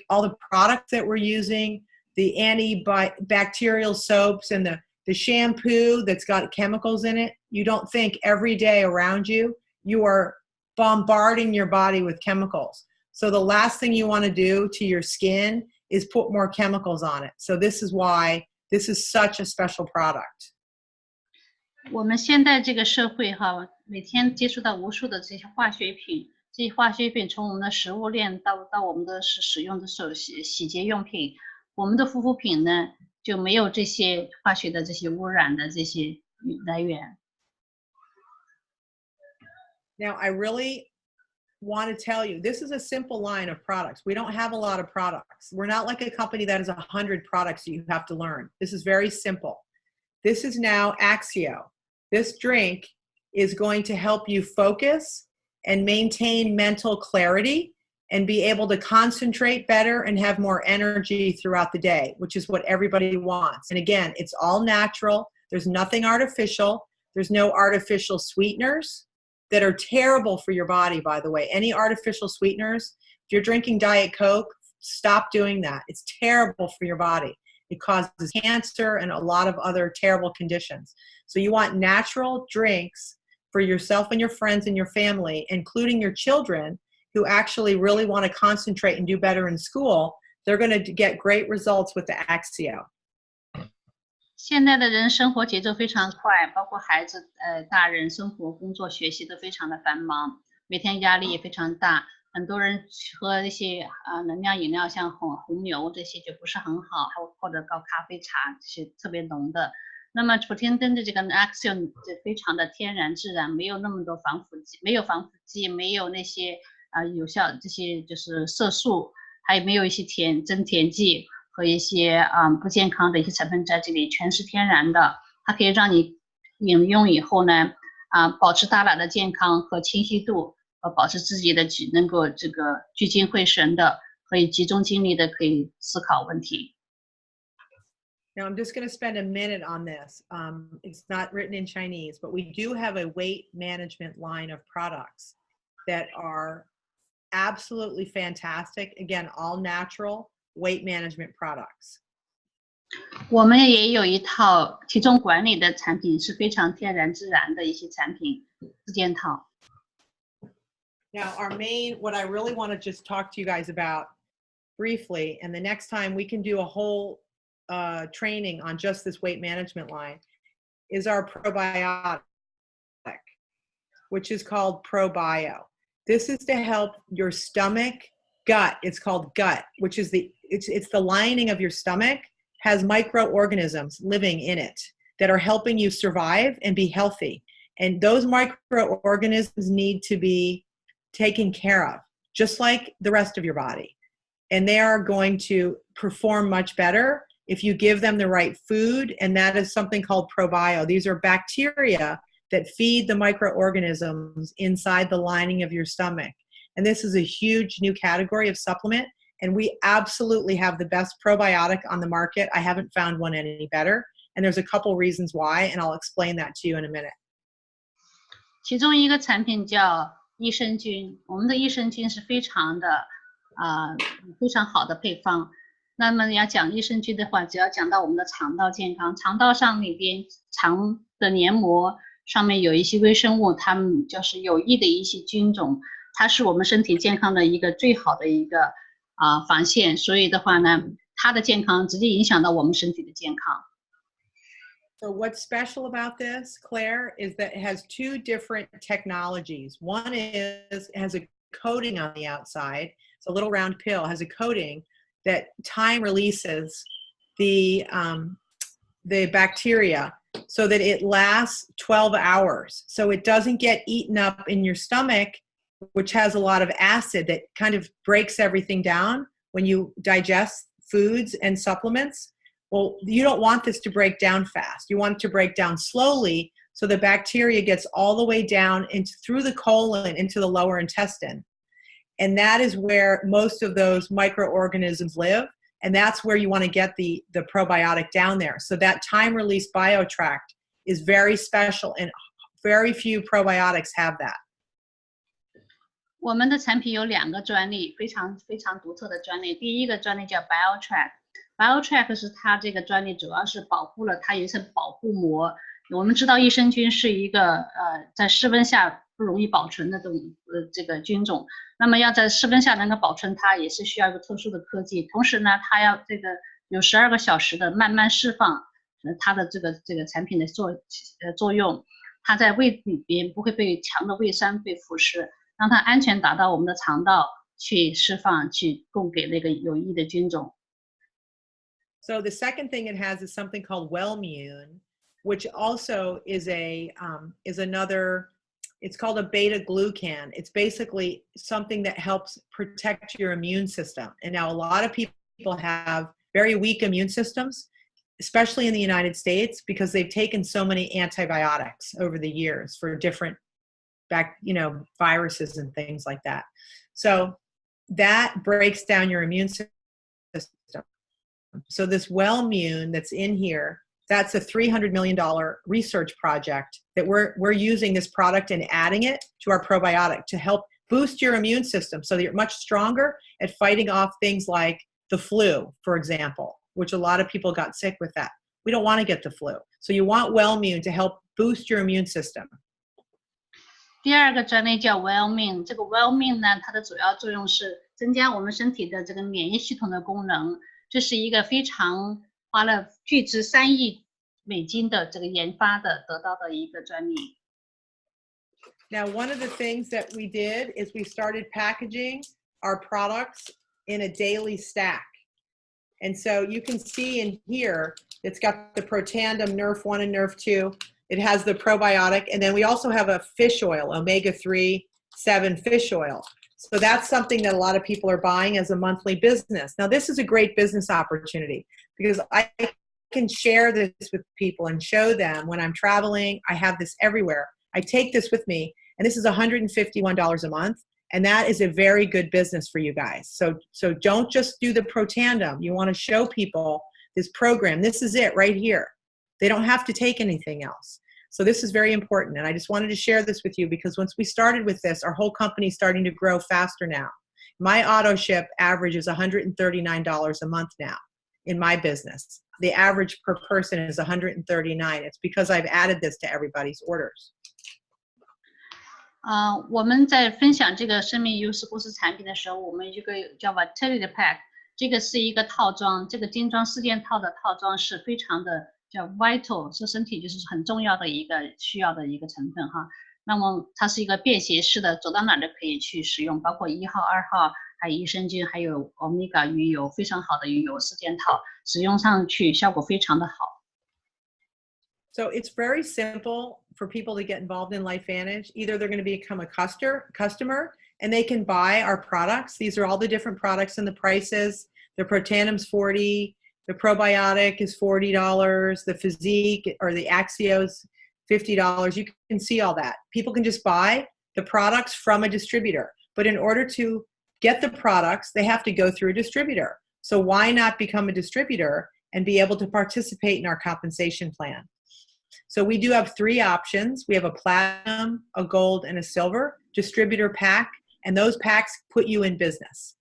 products that we're using, the antibacterial soaps and the shampoo that's got chemicals in it. You don't think every day around you, you are bombarding your body with chemicals. So the last thing you want to do to your skin is put more chemicals on it. So this is why this is such a special product. 我们现在这个社会每天接触到无数的这些化学品，这些化学品从我们的食物链到我们的使用的洗洁用品，我们的护肤品呢就没有这些化学的这些污染的这些来源。Now I really want to tell you, this is a simple line of products. We don't have a lot of products. We're not like a company that has 100 products that you have to learn. This is very simple. This is now Axio. This drink is going to help you focus and maintain mental clarity and be able to concentrate better and have more energy throughout the day, which is what everybody wants. And again, it's all natural. There's nothing artificial. There's no artificial sweeteners that are terrible for your body, by the way. Any artificial sweeteners, if you're drinking Diet Coke, stop doing that. It's terrible for your body. It causes cancer and a lot of other terrible conditions. So you want natural drinks for yourself and your friends and your family, including your children who actually really want to concentrate and do better in school. They're going to get great results with the Axio. 现在的人生活节奏非常快，包括孩子、大人生活、工作、学习都非常的繁忙，每天压力也非常大。很多人喝一些能量饮料，像红牛这些就不是很好，或者高咖啡茶这些特别浓的。那么普天灯的这个 axion 非常的天然自然，没有那么多防腐剂，没有防腐剂，没有那些有效这些就是色素，还有没有一些增甜剂和一些不健康的一些成分在这里，全是天然的。它可以让你饮用以后呢，保持大脑的健康和清晰度，和保持自己的能够这个聚精会神的，可以集中精力的，可以思考问题。Now I'm just going to spend a minute on this. It's not written in Chinese, but we do have a weight management line of products that are absolutely fantastic. Again, all natural weight management products. 我们也有一套体重管理的产品，是非常天然自然的一些产品4件套。Now what I really want to just talk to you guys about briefly, and the next time we can do a whole training on just this weight management line, is our probiotic, which is called ProBio. This is to help your stomach gut. It's called gut, which is it's the lining of your stomach has microorganisms living in it that are helping you survive and be healthy. And those microorganisms need to be taken care of, just like the rest of your body. And they are going to perform much better if you give them the right food, and that is something called ProBio. These are bacteria that feed the microorganisms inside the lining of your stomach. And this is a huge new category of supplement, and we absolutely have the best probiotic on the market. I haven't found one any better, and there's a couple reasons why, and I'll explain that to you in a minute. 其中一个产品叫益生菌，我们的益生菌是非常好的配方。那么要讲益生菌的话，只要讲到我们的肠道健康，肠道上里边肠的黏膜上面有一些微生物，它们就是有益的一些菌种，它是我们身体健康的一个最好的一个防线，所以的话呢，它的健康直接影响到我们身体的健康。So what's special about this, Claire, is that it has 2 different technologies. One is it has a coating on the outside. It's a little round pill, has a coating that time releases the bacteria so that it lasts 12 hours. So it doesn't get eaten up in your stomach, which has a lot of acid that kind of breaks everything down when you digest foods and supplements. Well, you don't want this to break down fast. You want it to break down slowly so the bacteria gets all the way down through the colon into the lower intestine. And that is where most of those microorganisms live. And that's where you want to get the probiotic down there. So that time-release biotract is very special, and very few probiotics have that. 我们的产品有2个专利，非常独特的专利。第一个专利叫 BioHACK，BioHACK 是它这个专利主要是保护了它有一层保护膜。我们知道益生菌是一个在室温下不容易保存的这个菌种，那么要在室温下能够保存它，也是需要一个特殊的科技。同时呢，它要这个有12个小时的慢慢释放它的这个产品的作用，它在胃里边不会被强的胃酸被腐蚀，让它安全达到我们的肠道去释放，去供给那个有益的菌种。So the second thing it has is something called Wellmune, which also is another. It's called a beta glucan. It's basically something that helps protect your immune system. And now a lot of people have very weak immune systems, especially in the United States, because they've taken so many antibiotics over the years for different viruses and things like that. So that breaks down your immune system. So this Wellmune that's in here, that's a $300 million research project that we're using this product and adding it to our probiotic to help boost your immune system so that you're much stronger at fighting off things like the flu, for example, which a lot of people got sick with that. We don't want to get the flu. So you want Wellmune to help boost your immune system. 第2个专利叫 Wellmune， 这个 Wellmune 呢，它的主要作用是增加我们身体的这个免疫系统的功能。这是一个非常花了巨值3亿美金的这个研发的得到的一个专利。Now, one of the things that we did is we started packaging our products in a daily stack. And so you can see in here, it's got the Protandim Nerf 1 and Nerf 2. It has the probiotic. And then we also have a fish oil, omega-3, 7 fish oil. So that's something that a lot of people are buying as a monthly business. Now, this is a great business opportunity because I can share this with people and show them when I'm traveling. I have this everywhere. I take this with me, and this is $151 a month. And that is a very good business for you guys. So don't just do the Protandim. You want to show people this program. This is it right here. They don't have to take anything else. So this is very important. And I just wanted to share this with you because once we started with this, our whole company is starting to grow faster now. My auto ship average is $139 a month now in my business. The average per person is $139. It's because I've added this to everybody's orders. 我们在分享这个生命优势公司产品的时候，我们有一个叫 vitality pack， 这个是一个套装，这个精装4件套的套装是非常的叫 vital， 是身体就是很重要的一个需要的一个成分哈。那么它是一个便携式的，走到哪儿都可以去使用，包括1号、2号，还有益生菌，还有 omega 鱼油，非常好的鱼油4件套，使用上去效果非常的好。So it's very simple for people to get involved in LifeVantage. Either they're going to become a customer and they can buy our products. These are all the different products and the prices. The Protandim's $40, the probiotic is $40, the Physique or the Axios $50. You can see all that. People can just buy the products from a distributor. But in order to get the products, they have to go through a distributor. So why not become a distributor and be able to participate in our compensation plan? So we do have 3 options. We have a platinum, a gold, and a silver distributor pack, and those packs put you in business.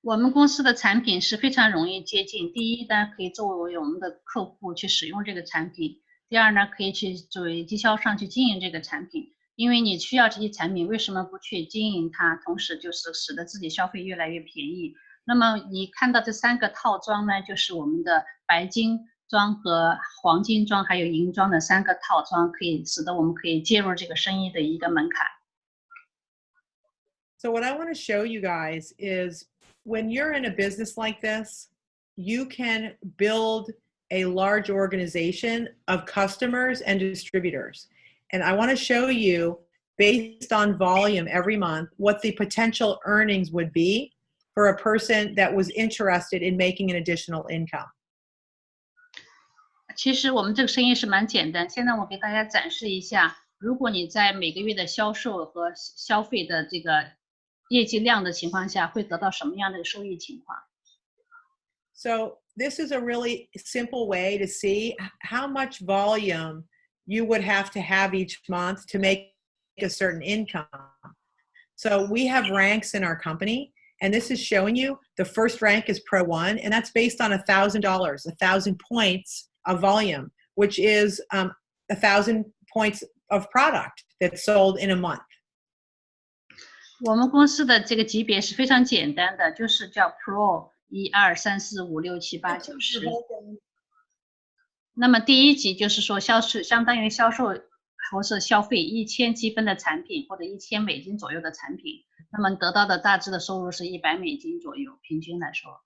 我们公司的产品是非常容易接近。第一呢，可以作为我们的客户去使用这个产品；第二呢，可以去作为经销商去经营这个产品。因为你需要这些产品，为什么不去经营它？同时就是使得自己消费越来越便宜。那么你看到这3个套装呢，就是我们的白金装和黄金装还有银装的3个套装，可以使得我们可以介入这个生意的一个门槛。So what I want to show you guys is when you're in a business like this, you can build a large organization of customers and distributors. And I want to show you based on volume every month what the potential earnings would be for a person that was interested in making an additional income. 其实我们这个生意是蛮简单。现在我给大家展示一下，如果你在每个月的销售和消费的这个业绩量的情况下，会得到什么样的收益情况。So this is a really simple way to see how much volume you would have each month to make a certain income. So we have ranks in our company, and this is showing you the first rank is Pro 1, and that's based on $1,000, 1,000 points of volume, which is 1,000 points of product that's sold in a month. 我们公司的这个级别是非常简单的，就是叫 Pro 1、2、3、4、5、6、7、8、9、10。那么第一级就是说相当于销售或是消费1000积分的产品或者1000美金左右的产品，那么得到的大致的收入是100美金左右，平均来说。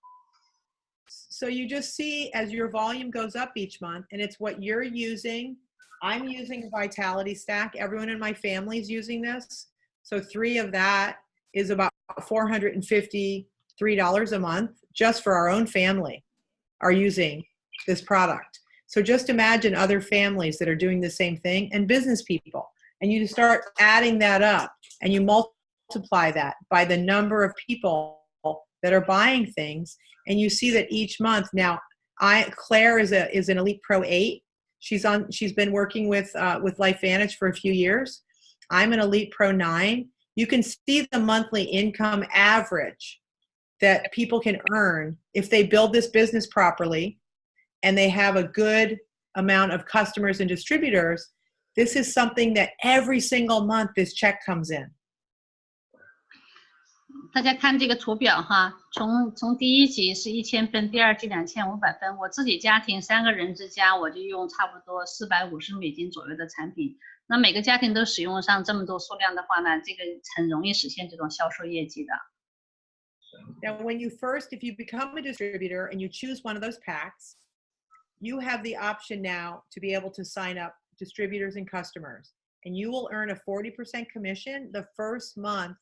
So you just see as your volume goes up each month, and it's what you're using. I'm using a Vitality Stack. Everyone in my family is using this. So 3 of that is about $453 a month just for our own family are using this product. So just imagine other families that are doing the same thing and business people. And you start adding that up and you multiply that by the number of people that are buying things. And you see that each month now, Claire is an Elite Pro 8. She's been working with LifeVantage for a few years. I'm an Elite Pro 9. You can see the monthly income average that people can earn if they build this business properly and they have a good amount of customers and distributors. This is something that every single month this check comes in. 大家看这个图表哈，从第一级是1000分，第二级2500分。我自己家庭3个人之家，我就用差不多450美金左右的产品。那每个家庭都使用上这么多数量的话呢，这个很容易实现这种销售业绩的。Now, if you become a distributor and you choose one of those packs, you have the option now to be able to sign up distributors and customers, and you will earn a 40% commission the first month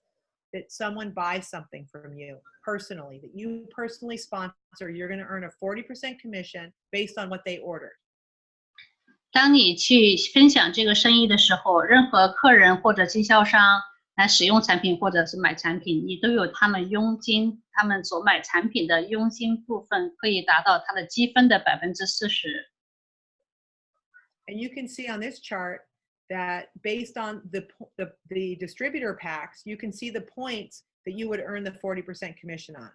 that someone buys something from you personally, that you personally sponsor. You're going to earn a 40% commission based on what they ordered. 当你去分享这个生意的时候，任何客人或者经销商来使用产品或者是买产品，你都有他们佣金，他们所买产品的佣金部分可以达到它的积分的40%。And you can see on this chart that based on the distributor packs, you can see the points that you would earn the 40% commission on.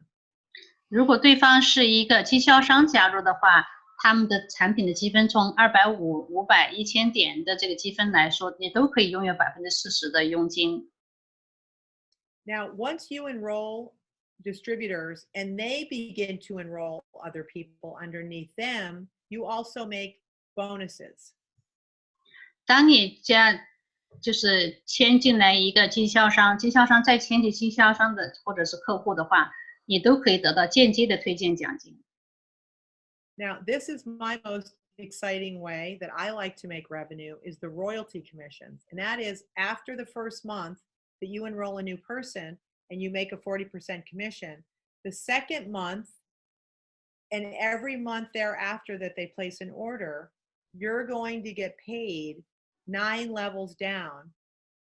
如果对方是一个经销商加入的话，他们的产品的积分从250、500、1000点的这个积分来说，你都可以拥有40%的佣金。Now, once you enroll distributors and they begin to enroll other people underneath them, you also make bonuses. 当你就是签进来一个经销商，经销商再签进经销商的或者是客户的话，你都可以得到间接的推荐奖金。Now, this is my most exciting way that I like to make revenue is the royalty commissions. And that is after the first month that you enroll a new person and you make a 40% commission, the second month and every month thereafter that they place an order, you're going to get paid 9 levels down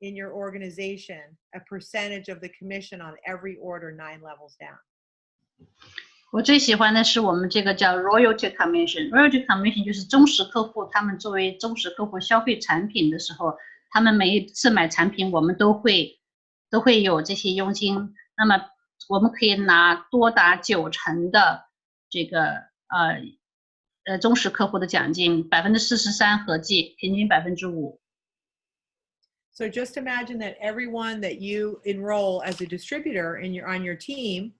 in your organization, a percentage of the commission on every order 9 levels down. 我最喜欢的是我们这个叫 royalty commission。royalty commission 就是忠实客户，他们作为忠实客户消费产品的时候，他们每一次买产品，我们都会有这些佣金。那么我们可以拿多达90%的这个忠实客户的奖金，43%合计，平均5%。So just imagine that everyone that you enroll as a distributor and you're on your team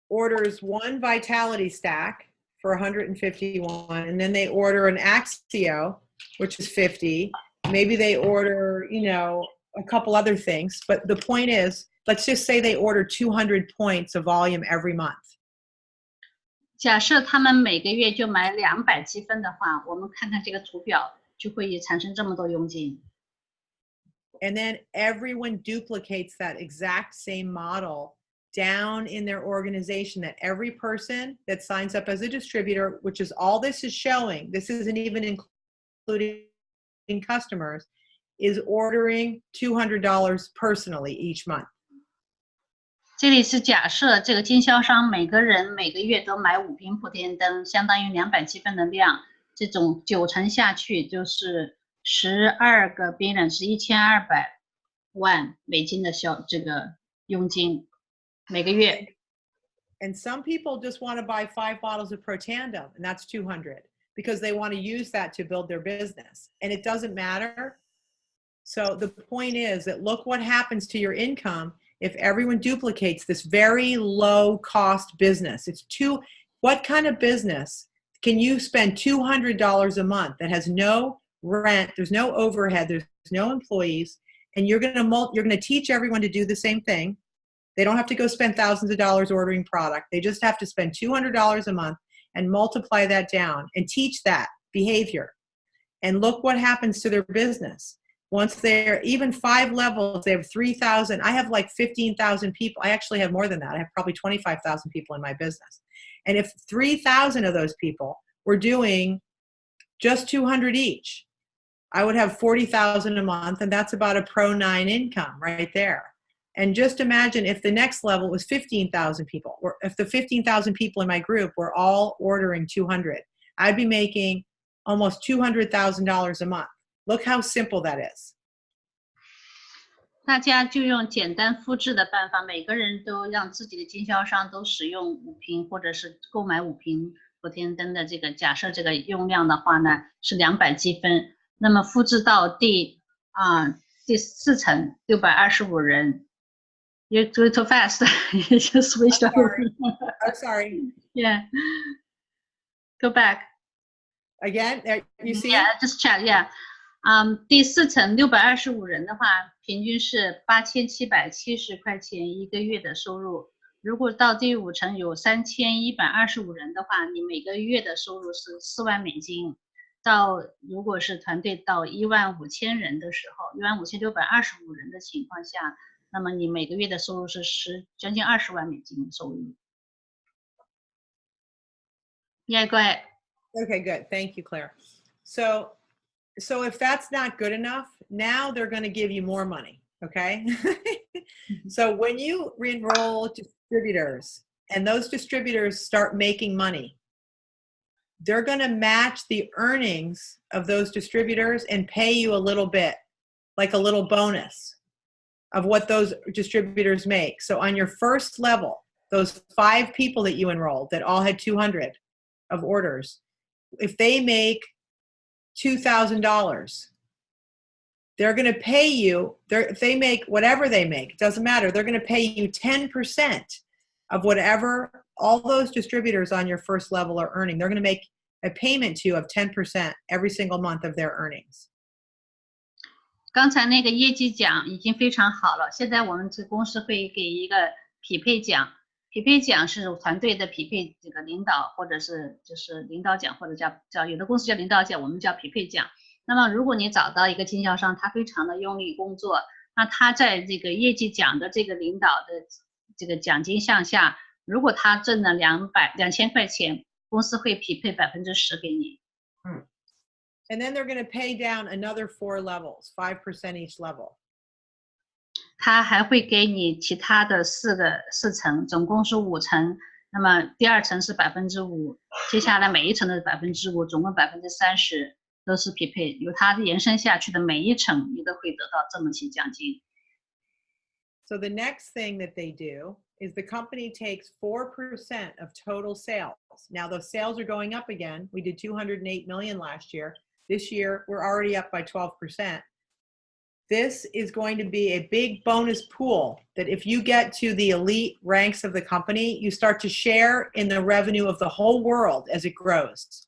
orders one Vitality stack for 151, and then they order an Axio, which is 50. Maybe they order, a couple other things. But the point is, let's just say they order 200 points of volume every month. 假设他们每个月就买200积分的话，我们看看这个图表，就会产生这么多佣金。And then everyone duplicates that exact same model down in their organization, that every person that signs up as a distributor, which is all this is showing, this isn't even including customers, is ordering $200 personally each month. 这里是假设这个经销商每个人每个月都买5瓶普天灯，相当于200积分的量，这种90%下去就是12个 billion， 是1200万美金的这个佣金。每个月。And some people just want to buy 5 bottles of Protandim, and that's 200 because they want to use that to build their business. And it doesn't matter. So the point is that look what happens to your income if everyone duplicates this very low cost business. What kind of business can you spend $200 a month that has no rent, there's no overhead, there's no employees, and you're going to teach everyone to do the same thing. They don't have to go spend thousands of dollars ordering product. They just have to spend $200 a month and multiply that down and teach that behavior. And look what happens to their business. Once they're even 5 levels, they have 3,000. I have like 15,000 people. I actually have more than that. I have probably 25,000 people in my business. And if 3,000 of those people were doing just 200 each, I would have 40,000 a month, and that's about a Pro 9 income right there. And just imagine if the next level was 15,000 people, or if the 15,000 people in my group were all ordering 200, I'd be making almost $200,000 a month. Look how simple that is. 大家就用简单复制的办法，每个人都让自己的经销商都使用5瓶，或者是购买5瓶普天灯的这个假设这个用量的话呢，是200积分。那么复制到第4层625人。You do it too fast. You just switched over. I'm sorry. Yeah. Go back. Again, you see? Yeah, just check. Yeah. 第4层625人的话，平均是8770块钱一个月的收入。如果到第5层有3125人的话，你每个月的收入是4万美金。如果是团队到15000人的时候，15625人的情况下，那么你每个月的收入是将近20万美金的收入。Yeah, go ahead. Okay, good. Thank you, Claire. So if that's not good enough, now they're going to give you more money. Okay. So when you enroll distributors and those distributors start making money, they're going to match the earnings of those distributors and pay you a little bit, like a little bonus of what those distributors make. So on your first level, those 5 people that you enrolled that all had 200 of orders, if they make $2,000, they're going to pay you, if they make whatever they make, it doesn't matter, they're going to pay you 10% of whatever all those distributors on your first level are earning. They're going to make a payment to you of 10% every single month of their earnings. 刚才那个业绩奖已经非常好了，现在我们这公司会给一个匹配奖，匹配奖是团队的匹配这个领导，或者是就是领导奖，或者叫有的公司叫领导奖，我们叫匹配奖。那么如果你找到一个经销商，他非常的用力工作，那他在这个业绩奖的这个领导的这个奖金项下，如果他挣了2000块钱，公司会匹配10%给你。And then they're going to pay down another 4 levels, 5% each level. 他还会给你其他的4层，总共是5层。那么第2层是5%，接下来每一层的5%，总共30%都是匹配。由它延伸下去的每一层，你都会得到这么些奖金。So the next thing that they do is the company takes 4% of total sales. Now those sales are going up again. We did 208 million last year. This year, we're already up by 12%. This is going to be a big bonus pool that if you get to the elite ranks of the company, you start to share in the revenue of the whole world as it grows.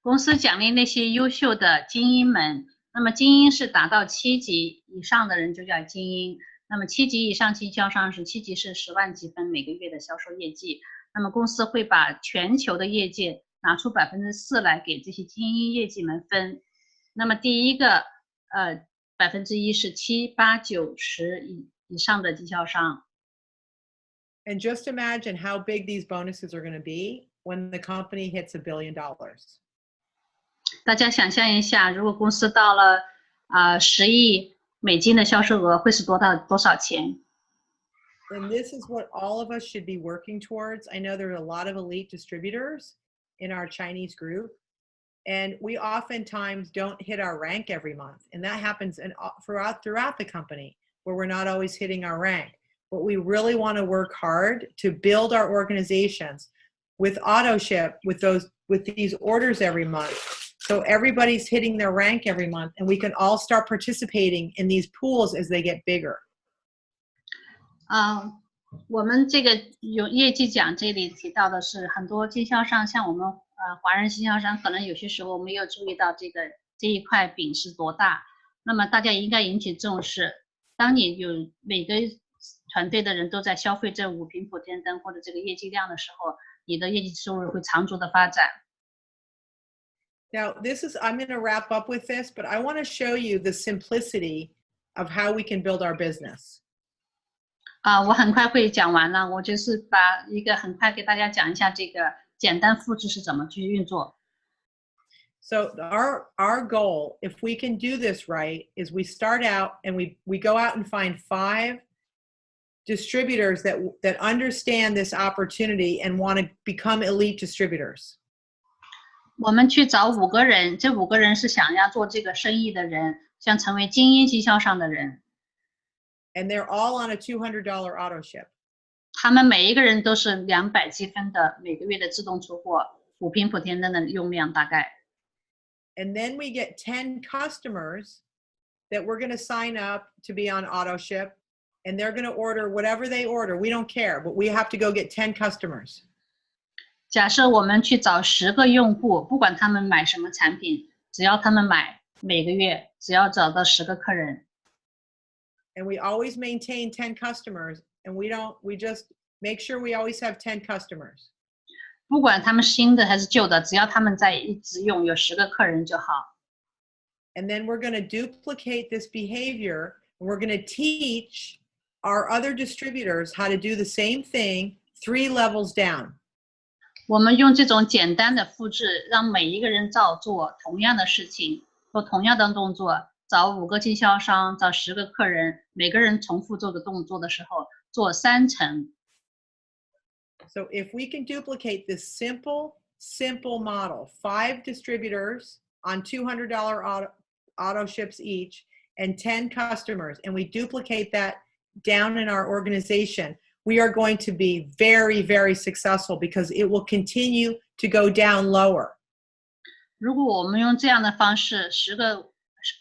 公司奖励那些优秀的精英们，那么精英是达到7级以上的人就叫精英，那么7级以上经销商是7级是10万积分每个月的销售业绩，那么公司会把全球的业绩拿出4%来给这些精英业绩们分。那么第一个1%是7、8、9、10以上的经销商。And just imagine how big these bonuses are going to be when the company hits $1 billion. 大家想象一下，如果公司到了10亿美金的销售额，会是多少钱？ And this is what all of us should be working towards. I know there are a lot of elite distributors in our Chinese group, and we oftentimes don't hit our rank every month, and that happens throughout the company where we're not always hitting our rank. But we really want to work hard to build our organizations with auto ship with these orders every month, so everybody's hitting their rank every month, and we can all start participating in these pools as they get bigger. 我们这个有业绩奖这里提到的是很多经销商，像我们华人经销商，可能有些时候没有注意到这一块饼是多大。那么大家应该引起重视。当你有每个团队的人都在消费这5瓶普天灯或者这个业绩量的时候，你的业绩收入会长足的发展。Now, I'm going to wrap up with this, but I want to show you the simplicity of how we can build our business. 我很快会讲完了，我就是把很快给大家讲一下这个简单复制是怎么去运作。So our goal, if we can do this right, is we start out and we go out and find 5 distributors that understand this opportunity and want to become elite distributors. 我们去找5个人，这5个人是想要做这个生意的人，想成为精英经销商的人。And they're all on a $200 auto ship. 他们每一个人都是200积分的每个月的自动出货，5瓶普天灯的用量大概。And then we get 10 customers that we're going to sign up to be on auto ship, and they're going to order whatever they order. We don't care, but we have to go get 10 customers. 假设我们去找10个用户，不管他们买什么产品，只要他们买，每个月只要找到10个客人。And we always maintain 10 customers and we just make sure we always have 10 customers. 不管他们新的还是旧的，只要他们在一直用，有10个客人就好。And then we're going to duplicate this behavior, and we're going to teach our other distributors how to do the same thing 3 levels down. 我们用这种简单的复制，让每一个人照做同样的事情，做同样的动作，找5个经销商，找10个客人，每个人重复做的动作的时候，做3层。So if we can duplicate this simple model, 5 distributors on $200 auto ships each and 10 customers, and we duplicate that down in our organization, we are going to be very, very successful because it will continue to go down lower. 如果我们用这样的方式，10个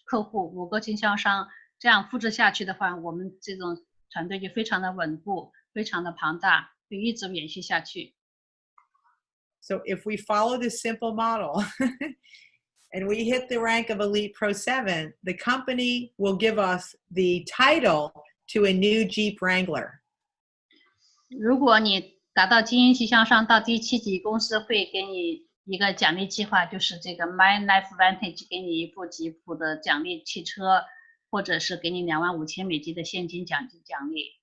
客户，5个经销商，这样复制下去的话，我们这种团队就非常的稳固，非常的庞大，会一直延续下去。So if we follow this simple model and we hit the rank of Elite Pro 7, the company will give us the title to a new Jeep Wrangler. 如果你达到精英经销商到第7级，公司会给你一个奖励计划，就是这个 LifeVantage 给你一部吉普的奖励汽车，或者是给你25000美金的现金奖励。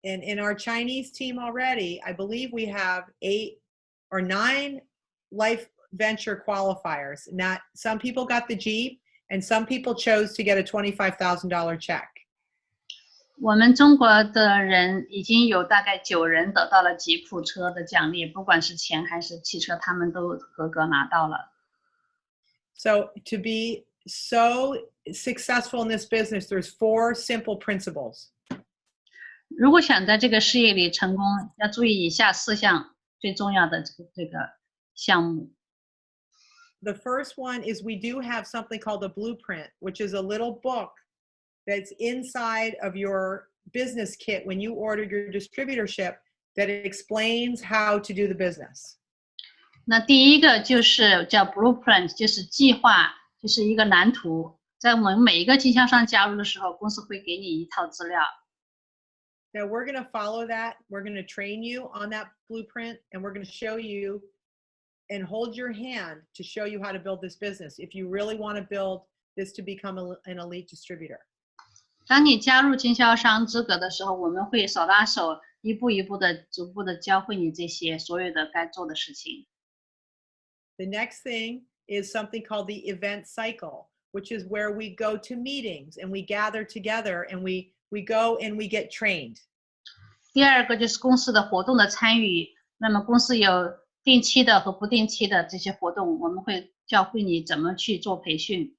And in our Chinese team already, I believe we have 8 or 9 LifeVenture qualifiers. Not some people got the Jeep, and some people chose to get a $25,000 check. 我们中国的人已经有大概9人得到了吉普车的奖励，不管是钱还是汽车，他们都合格拿到了。So to be so successful in this business, there's 4 simple principles. 如果想在这个事业里成功，要注意以下4项最重要的这个项目。The first one is we do have something called a blueprint, which is a little book that's inside of your business kit when you order your distributorship that explains how to do the business. 那第一个就是叫 blueprint， 就是计划，就是一个蓝图。在我们每一个经销商加入的时候，公司会给你一套资料。Now we're going to follow that. We're going to train you on that blueprint, and we're going to show you and hold your hand to show you how to build this business if you really want to build this to become an elite distributor. 当你加入经销商资格的时候，我们会手拉手，一步一步的、逐步的教会你这些所有的该做的事情。The next thing is something called the event cycle, which is where we go to meetings and we gather together and we go and we get trained. 第二个就是公司的活动的参与，那么公司有定期的和不定期的这些活动，我们会教会你怎么去做培训。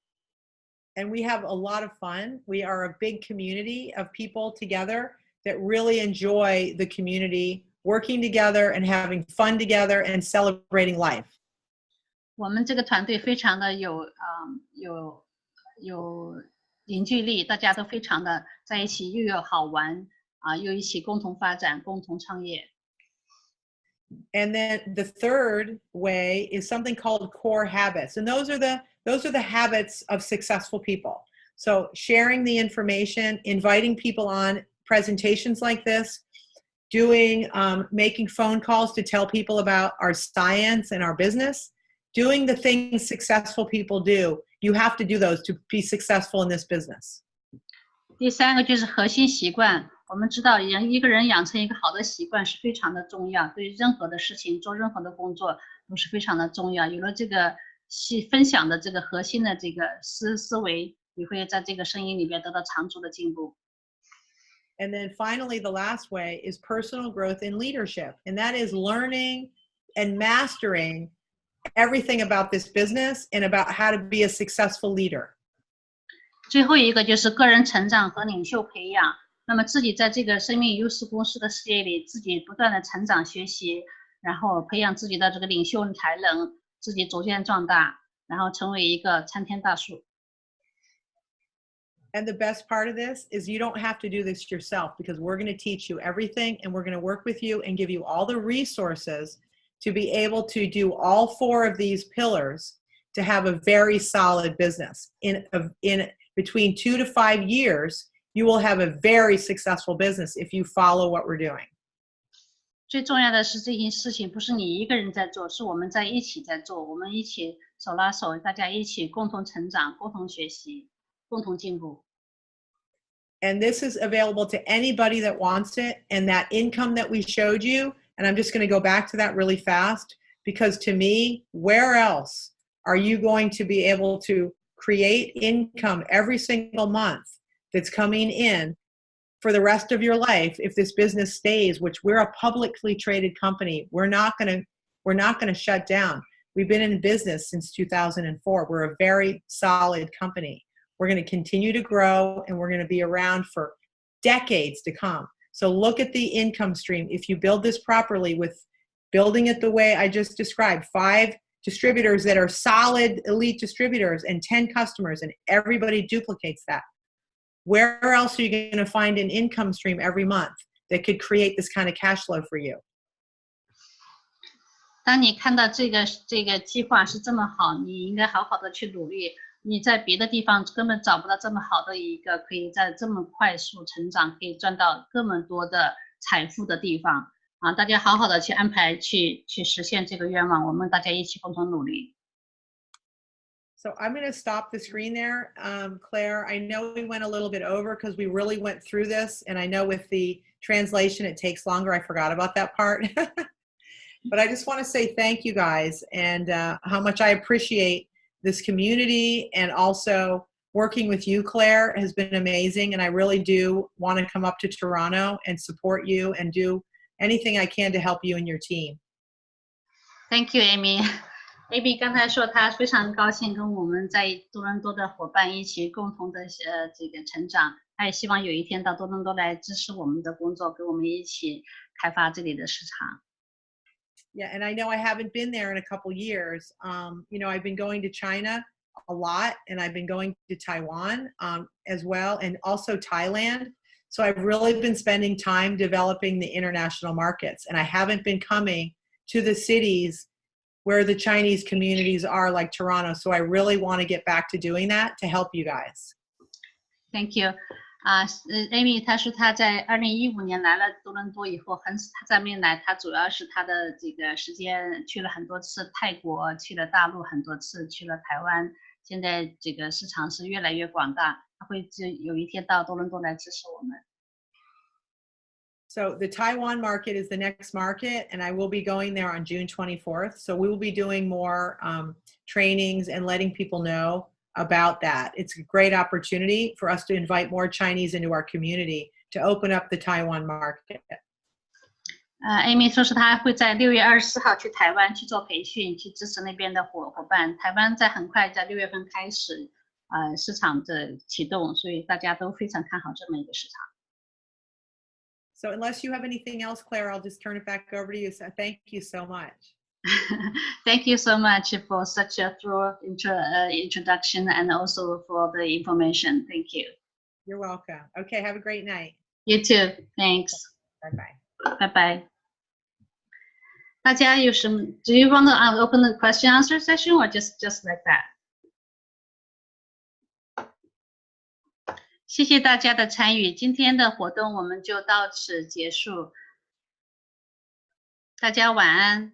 And we have a lot of fun. We are a big community of people together that really enjoy the community, working together and having fun together and celebrating life. 我们这个团队非常的有凝聚力，大家都非常的在一起，又有好玩又一起共同发展、共同创业。And then the third way is something called core habits. And those are the habits of successful people. So sharing the information, inviting people on presentations like this, making phone calls to tell people about our science and our business, doing the things successful people do. You have to do those to be successful in this business. 第三个就是核心习惯。我们知道一个人养成一个好的习惯是非常的重要，对任何的事情做任何的工作都是非常的重要。有了这个分享的这个核心的这个思维，你会在这个生意里边得到长足的进步。And then finally, the last way is personal growth in leadership. And that is learning and mastering everything about this business and about how to be a successful leader. 最后一个就是个人成长和领袖培养。那么自己在这个生命优势公司的事业里，自己不断的成长学习，然后培养自己的这个领袖才能，自己逐渐壮大，然后成为一个参天大树。And the best part of this is you don't have to do this yourself because we're going to teach you everything and we're going to work with you and give you all the resources to be able to do all 4 of these pillars to have a very solid business. In between 2 to 5 years, you will have a very successful business if you follow what we're doing. 最重要的是这件事情不是你一个人在做，是我们在一起在做，我们一起手拉手，大家一起共同成长，共同学习，共同进步。And this is available to anybody that wants it. And that income that we showed you, and I'm just going to go back to that really fast, because to me, where else are you going to be able to create income every single month that's coming in for the rest of your life if this business stays, which we're a publicly traded company. We're not going to shut down. We've been in business since 2004. We're a very solid company. We're going to continue to grow, and we're going to be around for decades to come. So look at the income stream. If you build this properly with building it the way I just described, 5 distributors that are solid elite distributors and 10 customers, and everybody duplicates that. Where else are you going to find an income stream every month that could create this kind of cash flow for you? 当你看到这个计划是这么好，你应该好好的去努力。你在别的地方根本找不到这么好的一个可以在这么快速成长，可以赚到这么多的财富的地方啊！大家好好的去安排，去实现这个愿望，我们大家一起共同努力。So I'm going to stop the screen there, Claire. I know we went a little bit over because we really went through this, and I know with the translation it takes longer. I forgot about that part. But I just want to say thank you guys, and how much I appreciate this community, and also working with you, Claire, has been amazing, and I really do want to come up to Toronto and support you and do anything I can to help you and your team. Thank you, Amy. Amy 刚才说她非常高兴跟我们在多伦多的伙伴一起共同的这个成长，她也希望有一天到多伦多来支持我们的工作，跟我们一起开发这里的市场。Yeah, and I know I haven't been there in a couple years. You know, I've been going to China a lot, and I've been going to Taiwan as well, and also Thailand. So I've really been spending time developing the international markets, and I haven't been coming to the cities where the Chinese communities are, like Toronto. So I really want to get back to doing that to help you guys. Thank you. Amy 她说她在2015年来了多伦多以后，她在没来，她主要是她的这个时间去了很多次泰国，去了大陆很多次，去了台湾。现在这个市场是越来越广大，她会有一天到多伦多来支持我们。So the Taiwan market is the next market, and I will be going there on June 24th. So we will be doing more trainings and letting people know about that. It's a great opportunity for us to invite more Chinese into our community to open up the Taiwan market. Amy 说是她会在6月24号去台湾去做培训，去支持那边的伙伴。台湾在很快在6月份开始市场的启动，所以大家都非常看好这么一个市场。So unless you have anything else, Claire, I'll just turn it back over to you. So thank you so much. Thank you so much for such a thorough introduction, and also for the information. Thank you. You're welcome. Okay, have a great night. You too. Thanks. Bye-bye. Bye-bye. 大家有什么 Do you want to open the question answer session, or just like that? 谢谢大家的参与，今天的活动我们就到此结束。大家晚安。